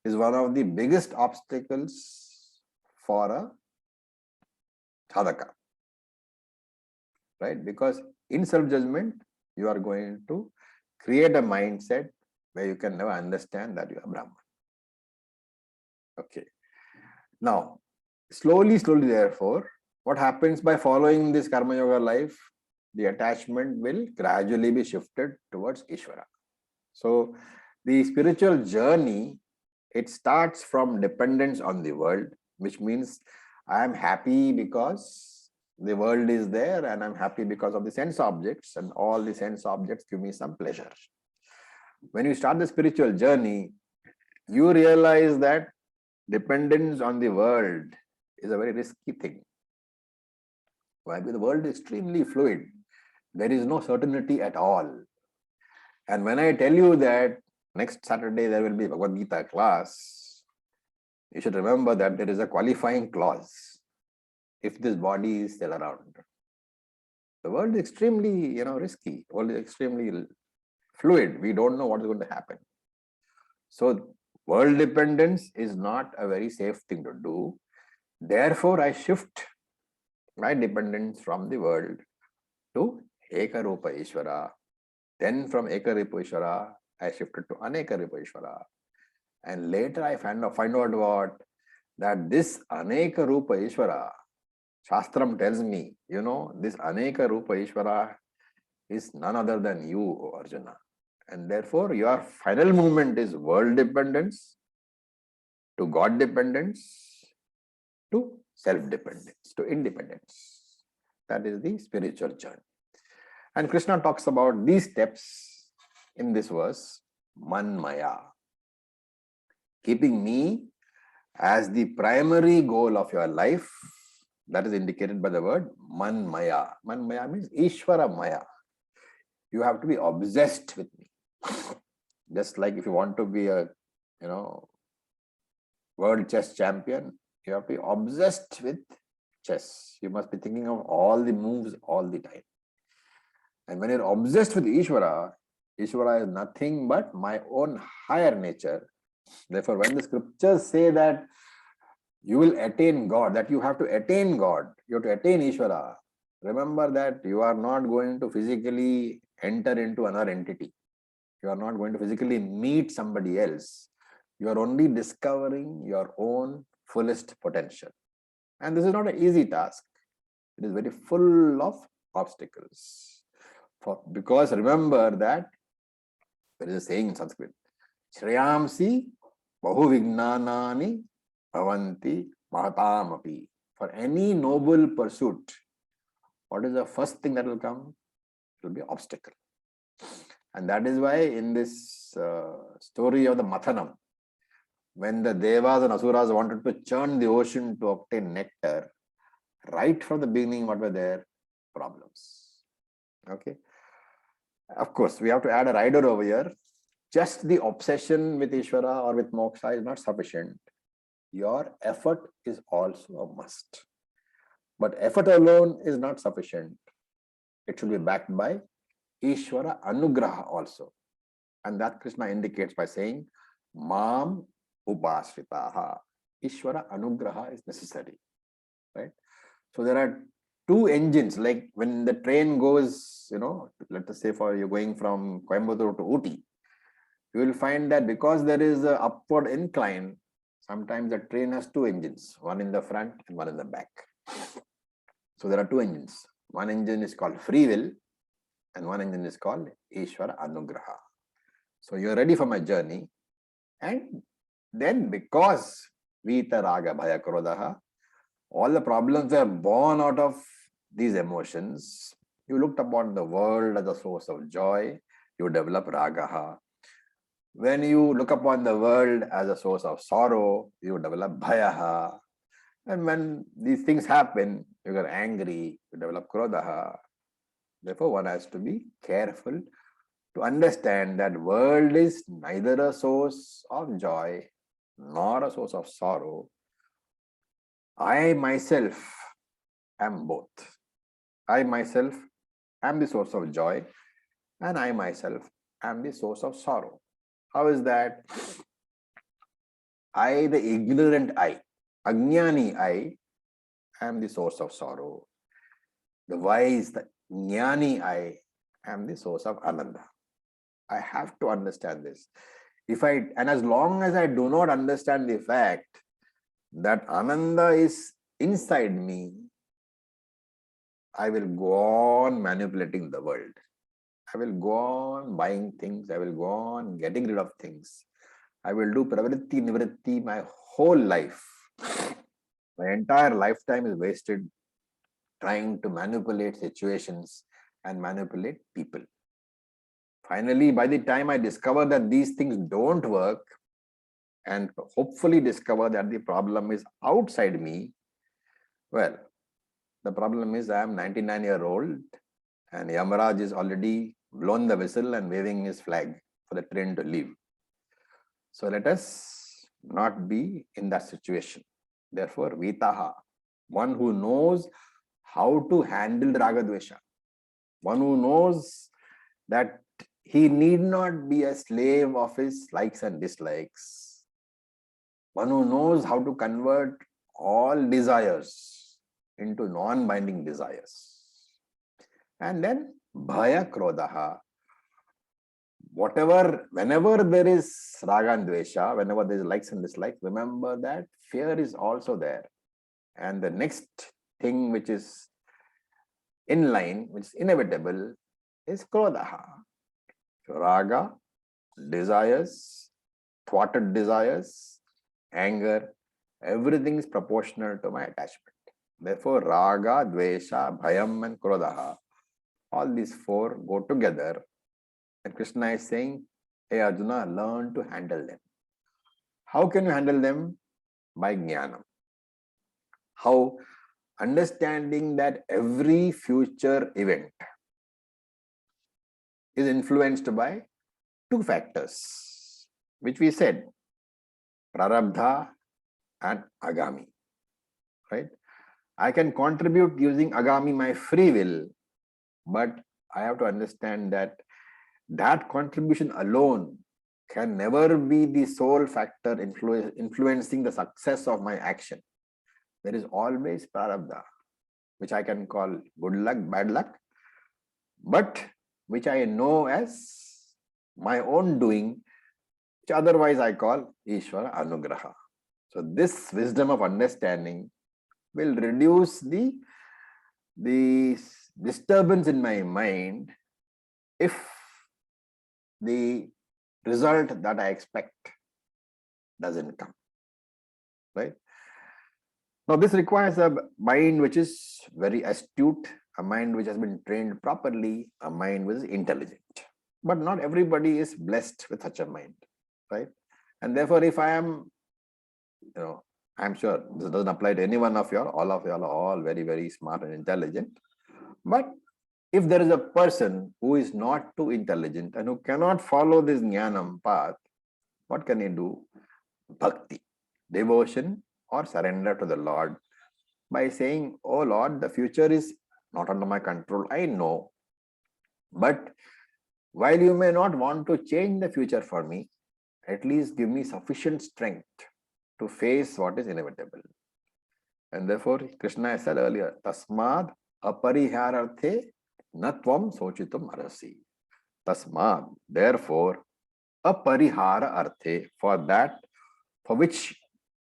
[SPEAKER 2] is one of the biggest obstacles for a sadhaka. Right? Because in self-judgment, you are going to create a mindset where you can never understand that you are Brahman. Okay. Now, slowly, therefore, what happens by following this Karma Yoga life? The attachment will gradually be shifted towards Ishvara. So, the spiritual journey, it starts from dependence on the world, which means I am happy because the world is there and I'm happy because of the sense objects, and all the sense objects give me some pleasure. When you start the spiritual journey, you realize that dependence on the world is a very risky thing. Why? Because the world is extremely fluid. There is no certainty at all. And when I tell you that next Saturday there will be Bhagavad Geeta class, you should remember that there is a qualifying clause if this body is still around. The world is extremely, risky. The world is extremely fluid. We don't know what is going to happen. So world dependence is not a very safe thing to do. Therefore, I shift my dependence from the world to Eka Rupa Ishvara. Then from Eka Rupa Ishvara, I shifted to Aneka Rupa Ishvara. And later I find out what? That this Aneka Rupa Ishvara, Shastram tells me, this Aneka Rupa Ishvara is none other than you, O Arjuna. And therefore, your final movement is world dependence to God dependence to self-dependence, to independence. That is the spiritual journey. And Krishna talks about these steps in this verse, Manmaya. Keeping me as the primary goal of your life, that is indicated by the word Manmaya. Manmaya means Ishvara Maya. You have to be obsessed with me. Just like if you want to be a, world chess champion, you have to be obsessed with chess. You must be thinking of all the moves all the time. And when you're obsessed with Ishvara, Ishvara is nothing but my own higher nature. Therefore, when the scriptures say that you will attain God, that you have to attain God, you have to attain Ishvara, remember that you are not going to physically enter into another entity. You are not going to physically meet somebody else. You are only discovering your own fullest potential. And this is not an easy task. It is very full of obstacles. Because remember that there is a saying in Sanskrit, Shreyamsi Bahu Vignanani Bhavanti Mahatamapi. For any noble pursuit, what is the first thing that will come? It will be obstacle. And that is why in this story of the Mathanam, when the Devas and Asuras wanted to churn the ocean to obtain nectar, right from the beginning, what were their problems? Okay. Of course, we have to add a rider over here. Just the obsession with Ishvara or with moksha is not sufficient. Your effort is also a must. But effort alone is not sufficient. It should be backed by Ishvara Anugraha also. And that Krishna indicates by saying, Mam Upasritaha. Ishvara Anugraha is necessary. Right? So there are two engines, like when the train goes, let us say for you going from Coimbatore to Ooty, you will find that because there is an upward incline, sometimes the train has two engines, one in the front and one in the back. So there are two engines. One engine is called free will and one engine is called Easwara Anugraha. So you're ready for my journey. And then because Vita Raga Bhaya Krodaha, all the problems are born out of these emotions. You looked upon the world as a source of joy, you develop Ragaha. When you look upon the world as a source of sorrow, you develop Bhayaha. And when these things happen, you get angry, you develop Krodaha. Therefore, one has to be careful to understand that world is neither a source of joy nor a source of sorrow. I myself am both. I myself am the source of joy and I myself am the source of sorrow. How is that? I, the ignorant I, Ajnani I, am the source of sorrow. The wise, the Jnani I, am the source of Ananda. I have to understand this. And as long as I do not understand the fact that Ananda is inside me, I will go on manipulating the world. I will go on buying things. I will go on getting rid of things. I will do pravritti, nivritti my whole life. My entire lifetime is wasted trying to manipulate situations and manipulate people. Finally, by the time I discover that these things don't work and hopefully discover that the problem is outside me, well, the problem is I am 99-year-old and Yamaraj is already blown the whistle and waving his flag for the train to leave. So let us not be in that situation. Therefore, Vitaha, one who knows how to handle Ragadvesha, one who knows that he need not be a slave of his likes and dislikes, one who knows how to convert all desires into non-binding desires. And then Bhaya Krodaha, whenever there is Raga and Dvesha, whenever there is likes and dislikes, remember that fear is also there. And the next thing which is in line, which is inevitable, is Krodaha. Raga, desires, thwarted desires, anger, everything is proportional to my attachment. Therefore, Raga, Dvesha, Bhayam and Krodaha, all these four go together. And Krishna is saying, hey Arjuna, learn to handle them. How can you handle them? By Jnanam. How? Understanding that every future event is influenced by two factors, which we said, Prarabdha and Agami, right? I can contribute using Agami, my free will, but I have to understand that that contribution alone can never be the sole factor influencing the success of my action. There is always Prarabdha, which I can call good luck, bad luck, but which I know as my own doing, which otherwise I call Easwara Anugraha. So this wisdom of understanding will reduce the disturbance in my mind if the result that I expect doesn't come, right? Now this requires a mind which is very astute, a mind which has been trained properly, a mind which is intelligent. But not everybody is blessed with such a mind, right? And therefore, if I am, I'm sure this doesn't apply to any one of you all of you are all very, very smart and intelligent. But if there is a person who is not too intelligent and who cannot follow this Jnanam path, what can he do? Bhakti, devotion or surrender to the Lord by saying, oh Lord, the future is not under my control, I know. But while you may not want to change the future for me, at least give me sufficient strength to face what is inevitable. And therefore, Krishna said earlier, Tasmad Aparihararthe natvam sochitum arasi. Tasmad, therefore, aparihara arthe, for that for which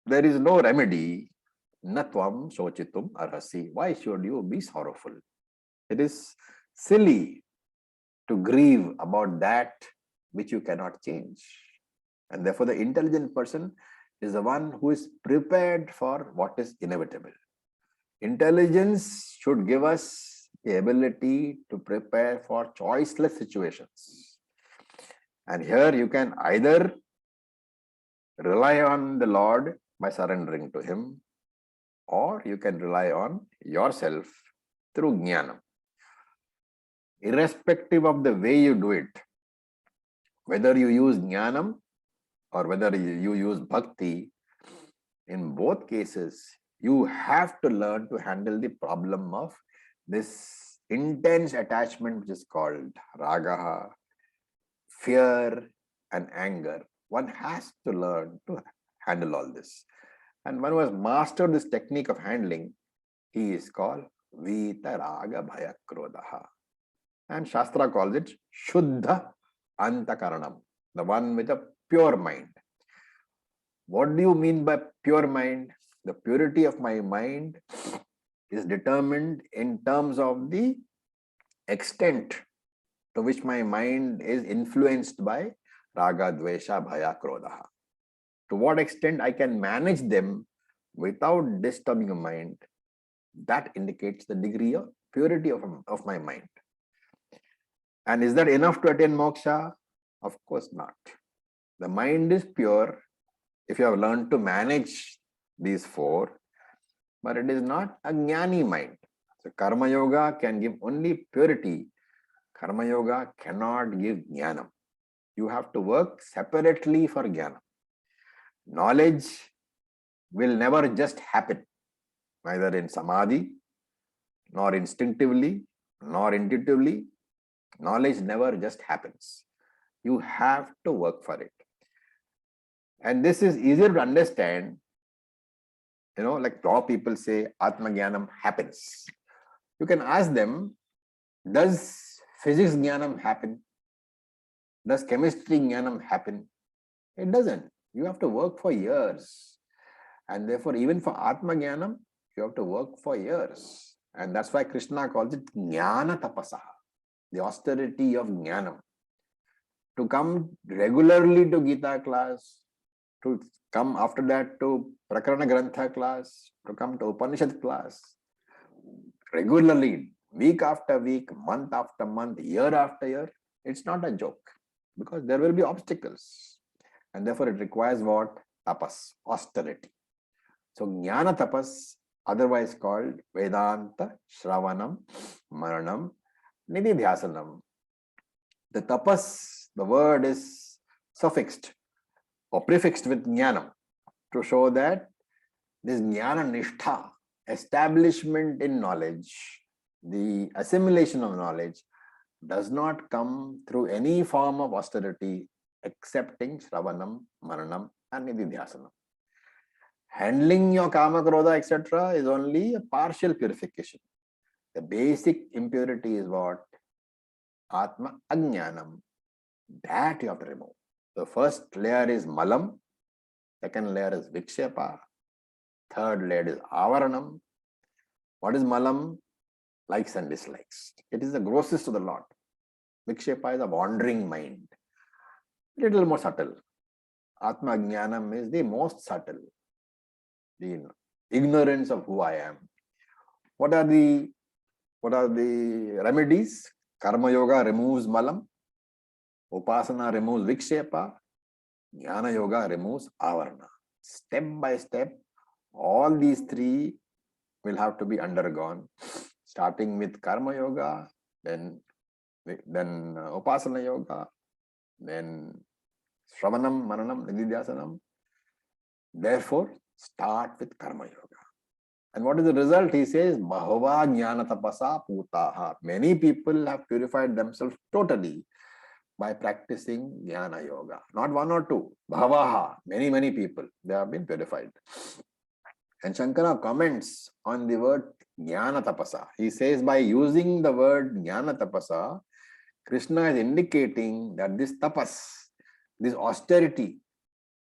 [SPEAKER 2] there is no remedy, natvam sochitum arasi. Why should you be sorrowful? It is silly to grieve about that which you cannot change. And therefore, the intelligent person is the one who is prepared for what is inevitable. Intelligence should give us the ability to prepare for choiceless situations. And here you can either rely on the Lord by surrendering to Him, or you can rely on yourself through Jnana. Irrespective of the way you do it, whether you use Jnanam or whether you use Bhakti, in both cases, you have to learn to handle the problem of this intense attachment which is called Ragaha, fear and anger. One has to learn to handle all this. And one who has mastered this technique of handling, he is called Vita Raga Bhaya Krodha. And Shastra calls it Shuddha Antakaranam, the one with a pure mind. What do you mean by pure mind? The purity of my mind is determined in terms of the extent to which my mind is influenced by Raga, Dvesha, Bhaya, Krodha. To what extent I can manage them without disturbing the mind, that indicates the degree of purity of my mind. And is that enough to attain moksha? Of course not. The mind is pure if you have learned to manage these four, but it is not a jnani mind. So karma yoga can give only purity. Karma yoga cannot give jnanam. You have to work separately for jnana. Knowledge will never just happen, neither in samadhi, nor instinctively, nor intuitively. Knowledge never just happens. You have to work for it. And this is easier to understand, like law people say, Atma Jnanam happens. You can ask them, does physics Jnanam happen? Does chemistry Jnanam happen? It doesn't. You have to work for years. And therefore, even for Atma Jnanam, you have to work for years. And that's why Krishna calls it Jnana Tapasaha, the austerity of Jnanam. To come regularly to Gita class, to come after that to Prakarana Grantha class, to come to Upanishad class, regularly, week after week, month after month, year after year, it's not a joke, because there will be obstacles. And therefore it requires what? Tapas, austerity. So Jnana Tapas, otherwise called Vedanta, Shravanam, Maranam, Nididhyasanam. The tapas, the word is suffixed or prefixed with jnanam to show that this jnana nishtha, establishment in knowledge, the assimilation of knowledge, does not come through any form of austerity excepting Shravanam, Maranam and Nididhyasanam. Handling your kama, krodha, etc. is only a partial purification. The basic impurity is what? Atma Ajnanam. That you have to remove. The first layer is Malam, second layer is Vikshepa, third layer is Avaranam. What is Malam? Likes and dislikes. It is the grossest of the lot. Vikshepa is a wandering mind. Little more subtle. Atma Jnanam is the most subtle. The ignorance of who I am. What are the remedies? Karma Yoga removes Malam. Upasana removes Vikshepa. Jnana Yoga removes Avarana. Step by step, all these three will have to be undergone. Starting with Karma Yoga, then Upasana Yoga, then Shravanam, Maranam, Nididhyasanam. Therefore, start with Karma Yoga. And what is the result? He says, Bahava Jnana Tapasa Putaha. Many people have purified themselves totally by practicing Jnana Yoga. Not one or two. Bhavaha. Many people. They have been purified. And Shankara comments on the word Jnana Tapasa. He says by using the word Jnana Tapasa, Krishna is indicating that this tapas, this austerity,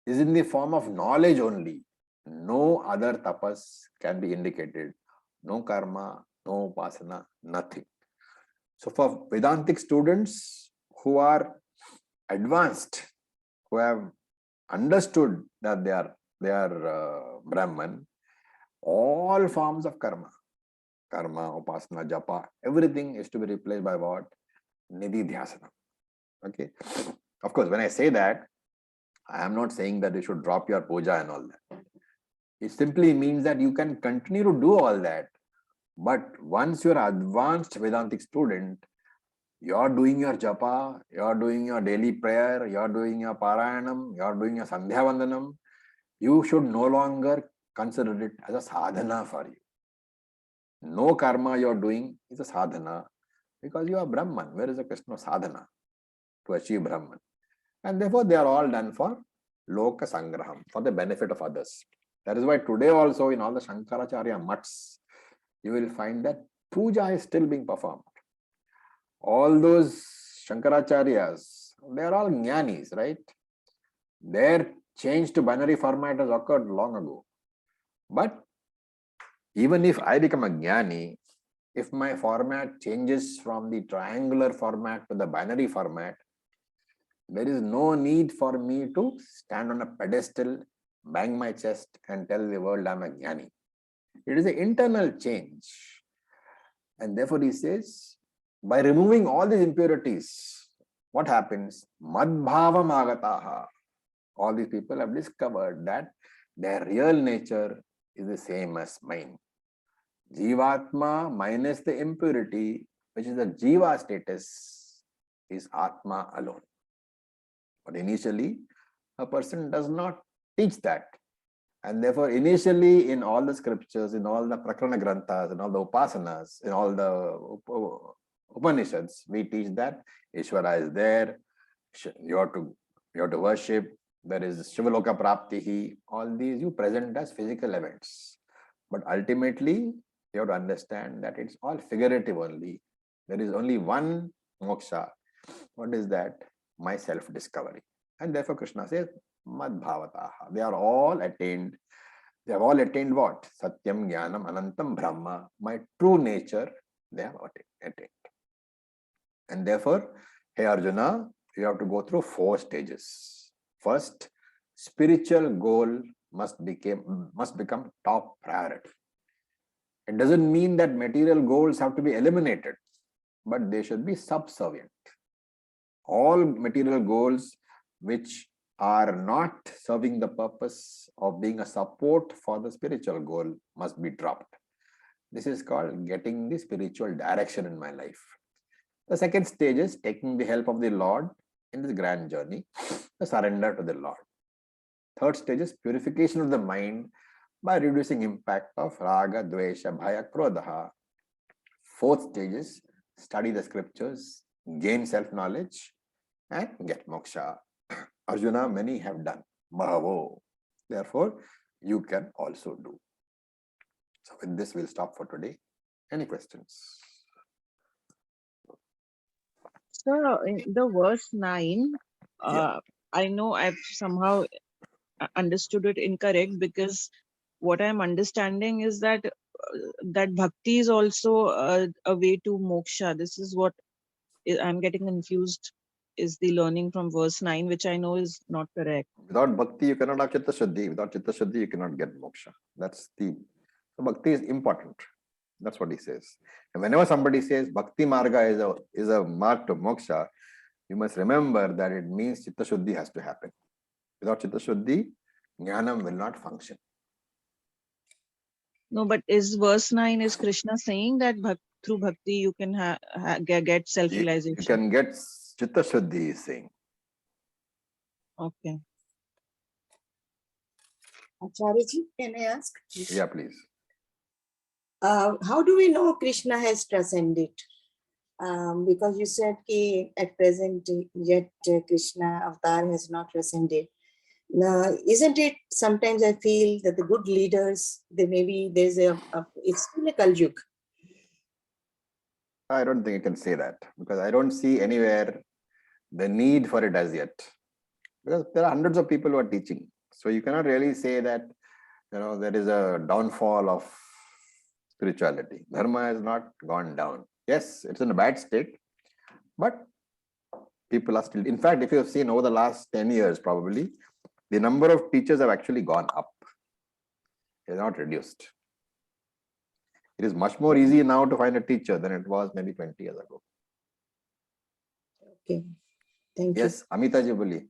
[SPEAKER 2] is in the form of knowledge only. No other tapas can be indicated. No karma, no upasana, nothing. So for Vedantic students who are advanced, who have understood that they are Brahman, all forms of karma, upasana, japa, everything is to be replaced by what? Nididhyasana. Okay. Of course, when I say that, I am not saying that you should drop your puja and all that. It simply means that you can continue to do all that. But once you're an advanced Vedantic student, you're doing your japa, you're doing your daily prayer, you're doing your parayanam, you're doing your sandhya vandanam, you should no longer consider it as a sadhana for you. No karma you're doing is a sadhana because you are Brahman. Where is the question of sadhana to achieve Brahman? And therefore they are all done for loka sangraham, for the benefit of others. That is why today also in all the Shankaracharya mutts, you will find that puja is still being performed. All those Shankaracharyas, they are all jnanis, right? Their change to binary format has occurred long ago. But even if I become a jnani, if my format changes from the triangular format to the binary format, there is no need for me to stand on a pedestal, bang my chest and tell the world I'm a jnani. It is an internal change. And therefore he says, by removing all these impurities, what happens? Madbhavam agataha. All these people have discovered that their real nature is the same as mine. Jivatma minus the impurity, which is the Jiva status, is Atma alone. But initially, a person does not teach that. And therefore, initially in all the scriptures, in all the Prakarana Granthas, in all the Upasanas, in all the Upanishads, we teach that Easwara is there, you have to worship, there is Shivaloka Praptihi, all these you present as physical events. But ultimately, you have to understand that it's all figurative only. There is only one moksha. What is that? My self-discovery. And therefore Krishna says, Madbhavataha. They are all attained. They have all attained what? Satyam, Jnanam, Anantam, Brahma. My true nature, they have attained. And therefore, hey Arjuna, you have to go through 4 stages. First, spiritual goal must become top priority. It doesn't mean that material goals have to be eliminated, but they should be subservient. All material goals which are not serving the purpose of being a support for the spiritual goal must be dropped. This is called getting the spiritual direction in my life. The second stage is taking the help of the Lord in this grand journey, the surrender to the Lord. Third stage is purification of the mind by reducing impact of raga, dvesha, bhaya, krodha. Fourth stage is study the scriptures, gain self-knowledge, and get moksha. Arjuna, many have done. Bahavo. Therefore, you can also do. So with this, we'll stop for today. Any questions?
[SPEAKER 3] So in the verse 9, I know I've somehow understood it incorrect, because what I'm understanding is that that bhakti is also a way to moksha. This is what I'm getting confused, is the learning from verse 9, which I know is not correct.
[SPEAKER 2] Without bhakti, you cannot have chitta shuddhi. Without chitta shuddhi, you cannot get moksha. That's the... So bhakti is important. That's what he says. And whenever somebody says bhakti marga is a mark to moksha, you must remember that it means chitta shuddhi has to happen. Without chitta shuddhi, jnanam will not function.
[SPEAKER 3] No, but is verse 9, is Krishna saying that through bhakti you can get self-realization?
[SPEAKER 2] You can get chitta shuddhi, he is saying.
[SPEAKER 3] Okay.
[SPEAKER 6] Acharya-ji, can I ask?
[SPEAKER 2] Yeah, please.
[SPEAKER 6] How do we know Krishna has transcended? Because you said at present yet Krishna avatar has not transcended. Isn't it sometimes I feel that the good leaders, there's it's still a Kaljug.
[SPEAKER 2] I don't think you can say that, because I don't see anywhere the need for it as yet. Because there are hundreds of people who are teaching. So you cannot really say that, there is a downfall of spirituality. Dharma has not gone down. Yes, it's in a bad state, but people are still, in fact, if you have seen over the last 10 years, probably, the number of teachers have actually gone up. It is not reduced. It is much more easy now to find a teacher than it was maybe 20 years ago.
[SPEAKER 6] Okay. Thank you.
[SPEAKER 2] Yes, Amita ji boli.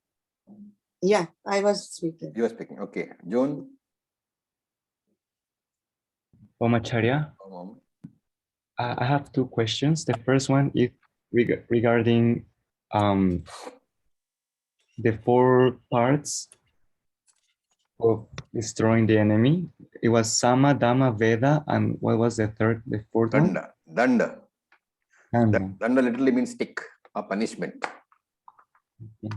[SPEAKER 6] Yeah, I was speaking.
[SPEAKER 2] You were speaking. Okay. June.
[SPEAKER 8] Om Acharya. I have two questions. The first one is regarding the 4 parts of destroying the enemy. It was Sama, Dhamma, Veda, and what was the fourth one?
[SPEAKER 2] Danda.
[SPEAKER 8] Danda.
[SPEAKER 2] Danda literally means stick or punishment.
[SPEAKER 8] Okay.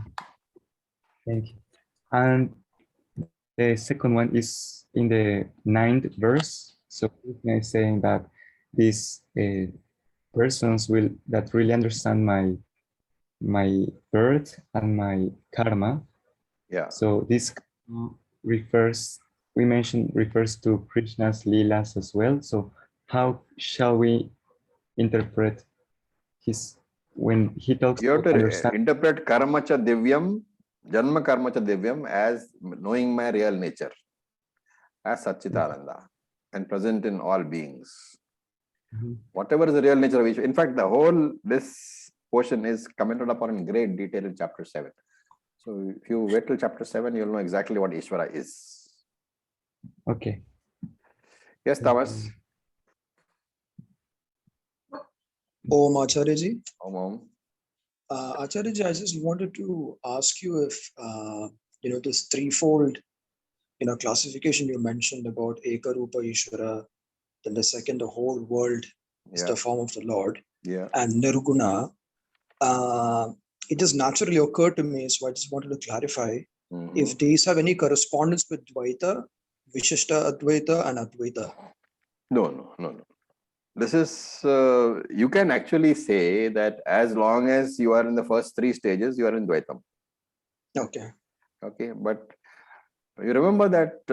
[SPEAKER 8] Thank you. And the second one is in the 9th verse. So Krishna is saying that these persons that really understand my birth and my karma.
[SPEAKER 2] Yeah.
[SPEAKER 8] So this refers to Krishna's leelas as well. So how shall we interpret when he talks?
[SPEAKER 2] You have to interpret karma cha divyam, janma karma cha divyam as knowing my real nature, as Satchitananda, and present in all beings. Whatever is the real nature of each. In fact, this portion is commented upon in great detail in chapter 7. So if you wait till chapter 7, you'll know exactly what Ishvara is.
[SPEAKER 8] Okay.
[SPEAKER 2] Yes, Thomas.
[SPEAKER 9] Om Acharya ji.
[SPEAKER 2] Om.
[SPEAKER 9] Acharya ji, I just wanted to ask you if this threefold classification you mentioned about Ekarupa Ishvara, then the second, the whole world is the form of the Lord, and Nirguna. It just naturally occurred to me, so I just wanted to clarify if these have any correspondence with Dvaita, Vishishta Advaita, and Advaita.
[SPEAKER 2] No. This is, you can actually say that as long as you are in the first 3 stages, you are in Dvaitam.
[SPEAKER 9] Okay.
[SPEAKER 2] Okay, but you remember that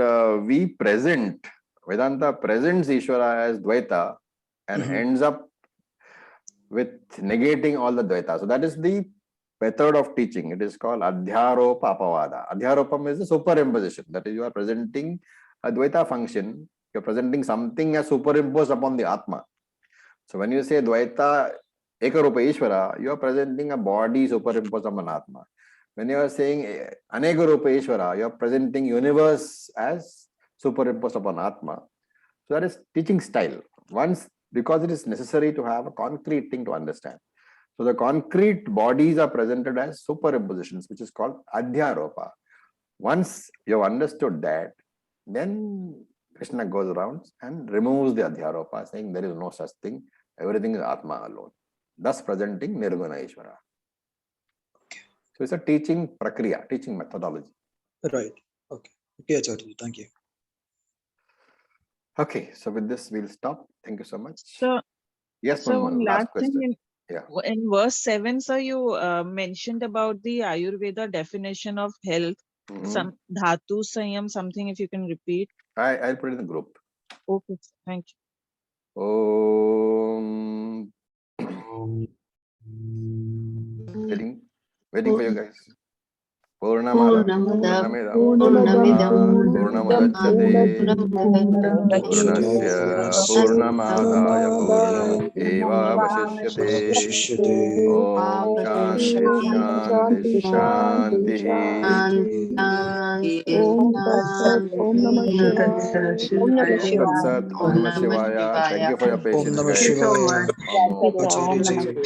[SPEAKER 2] Vedanta presents Ishvara as Dvaita and ends up with negating all the Dvaita. So that is the method of teaching. It is called Adhyaropa Apavada. Adhyaropam is the superimposition. That is, you are presenting a Dvaita function. You are presenting something as superimposed upon the Atma. So when you say Dvaita Ekarupa Ishvara, you are presenting a body superimposed upon Atma. When you are saying Anekarupa Ishvara, you are presenting universe as superimposed upon Atma. So that is teaching style. Because it is necessary to have a concrete thing to understand. So the concrete bodies are presented as superimpositions, which is called Adhyaropa. Once you have understood that, then Krishna goes around and removes the Adhyaropa, saying there is no such thing. Everything is Atma alone. Thus presenting Nirguna Ishvara. So it's a teaching prakriya, teaching methodology.
[SPEAKER 9] Right. Okay. Okay, Acharya. Thank you.
[SPEAKER 2] Okay, so with this we'll stop. Thank you so much.
[SPEAKER 3] So,
[SPEAKER 2] yes,
[SPEAKER 3] so
[SPEAKER 2] one last question.
[SPEAKER 3] In verse 7, sir, you mentioned about the Ayurveda definition of health. Some dhatu sayam, something if you can repeat.
[SPEAKER 2] I'll put it in the group.
[SPEAKER 3] Okay, thank you.
[SPEAKER 2] Om. Waiting for you guys. Purnamidam Purnamadachyate Purnasya Purnamadaya Purnameva Vasishyate Om Shanti Shanti Shanti
[SPEAKER 4] Om Tat Sat, Om Namah Shivaya.
[SPEAKER 2] Om Namah Shivaya. Thank you for your
[SPEAKER 9] Om
[SPEAKER 2] patience,
[SPEAKER 9] Namah
[SPEAKER 2] guys.
[SPEAKER 9] Shivaya. Acharya ji.